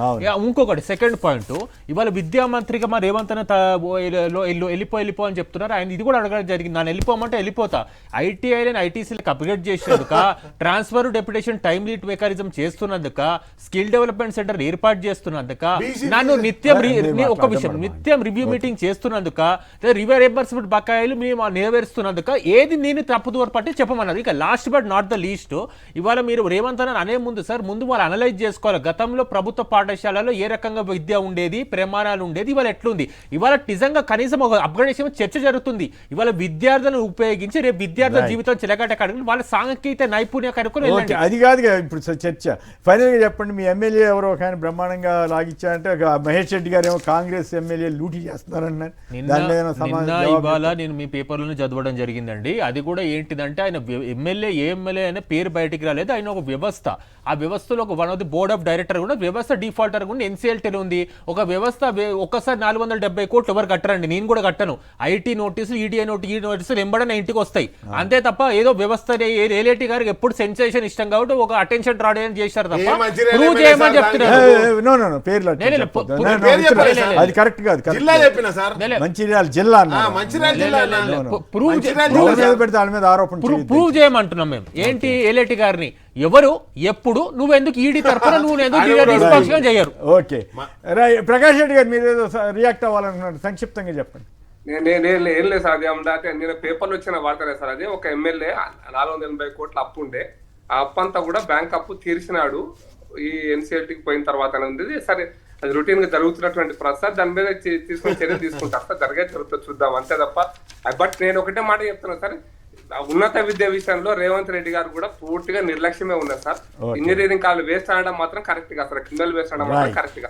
ఇంకొకటి సెకండ్ పాయింట్, ఇవాళ విద్యా మంత్రిగా మా రేవంత్ వెళ్ళిపో అని చెప్తున్నారు. ఆయన ఇది కూడా అడగడం జరిగింది, నన్ను వెళ్ళిపోమంటే వెళ్ళిపోతా. ఐటీఐలను ఐటీసీలకు అప్గ్రేడ్ చేసినందుక, ట్రాన్స్ఫర్ డెప్యుటేషన్ టైమ్ లీట్ మెకానిజం చేస్తున్నందుక, స్కిల్ డెవలప్మెంట్ సెంటర్ ఏర్పాటు చేస్తున్నందుక, నన్ను నిత్యం ఒక విషయం నిత్యం రివ్యూ మీటింగ్ చేస్తున్నందుక రివ్యూ రియంబర్స్మెంట్ బకాయిలు మేము నెరవేరుస్తున్నందుక ఏది నేను తప్పుదోవ పట్టి చెప్పమన్నారు. ఇక last but not the least, ఇవాళ మీరు రేవంత్ అని అనే ముందు సార్ ముందు వాళ్ళు అనలైజ్ చేసుకోవాలి. గతంలో ప్రభుత్వ పాఠశాలలో ఏ రకంగా విద్య ఉండేది, ప్రమాణాలు ఉండేది, ఇవాళ ఎట్లుంది, ఇవాళ నిజంగా కనీసం ఒక అప్గ్రేడేషన్ చర్చ జరుగుతుంది. ఇవాళ విద్యార్థులను ఉపయోగించి రేపు విద్యార్థుల జీవితం చిలకట కడుగుని వాళ్ళ సాంకేతిక నైపుణ్యం కనుక్కొని ఓకే, అది కాదుగా ఇప్పుడు చర్చ. ఫైనల్గా చెప్పండి, మీ ఎమ్మెల్యే ఎవరో ఒక ఆయన బ్రహ్మాండంగా లాగిచ్చారంటే మహేష్ రెడ్డి గారు ఏమో కాంగ్రెస్ ఎమ్మెల్యే లూటీ చేస్తున్నారన్నారు. ఇవాళ నేను మీ పేపర్లను చదవడం జరిగిందండి. అది కూడా ఏంటిదంటే ఆయన ఎమ్మెల్యే ఏ ఎమ్మెల్యే అయినా పేరు బయటికి రాలేదు, ఆయన ఒక వ్యవస్థ. ఆ వ్యవస్థలో ఒక one of the board of director కూడా వ్యవస్థ డిఫాల్టర్ కూడా ఎన్సీఎల్టీ ఉంది. ఒక వ్యవస్థ ఒక్కసారి 470 కోట్లు ఎవరు కట్టరండి, నేను కూడా కట్టను. ఐటీ నోటీసులు, ఈడీఐ నోటీసులు ఎంబడనే ఇంటికి వస్తాయి అంతే తప్ప ఏదో వ్యవస్థ రేలేటి గారికి ఎప్పుడు సెన్సేషన్ ఇష్టం కాబట్టి ఒక అటెన్షన్ రావడం చేశారు తప్ప ప్రూవ్ చేయమని చెప్తున్నారు. అది కరెక్ట్ కాదు. మంచిర్యాల జిల్లా ప్రూవ్ చేయమంటున్నాం మేము. ఏంటి ఏలేటి గారిని ఎవరు ఎప్పుడు నువ్వెందుకు ఈడీ తరఫున నువ్వు చేయరు. ఓకే, ప్రకాష్ రెడ్డి గారు మీరు రియాక్ట్ అవ్వాలనుకున్నారు, సంక్షిప్తంగా చెప్పండి. నేను ఏం లేదు సార్, అది నేను పేపర్లో వచ్చిన వార్తలే సార్. అది ఒక ఎమ్మెల్యే 480 కోట్ల అప్పు ఉండే, ఆ అప్పు అంతా కూడా బ్యాంక్ అప్పు తీర్చినాడు ఈ ఎన్సీఎల్టీకి పోయిన తర్వాత ఉంది. సరే, అది రొటీన్ గా జరుగుతున్నటువంటి ప్రాసెస్, దాని మీద తీసుకుని చర్యలు తీసుకుంటారు సార్, జరిగే జరుగుతుంది చూద్దాం అంతే తప్ప. బట్ నేను ఒకటే మాట చెప్తున్నాను సార్, ఉన్నత విద్య విషయంలో రేవంత్ రెడ్డి గారు కూడా పూర్తిగా నిర్లక్ష్యమే ఉన్నారు సార్. ఇంజనీరింగ్ కాలేజ్ వేస్ట్ అనడం మాత్రం కరెక్ట్ గా సార్, కిందలు వేస్ట్ అనడం మాత్రం కరెక్ట్ గా.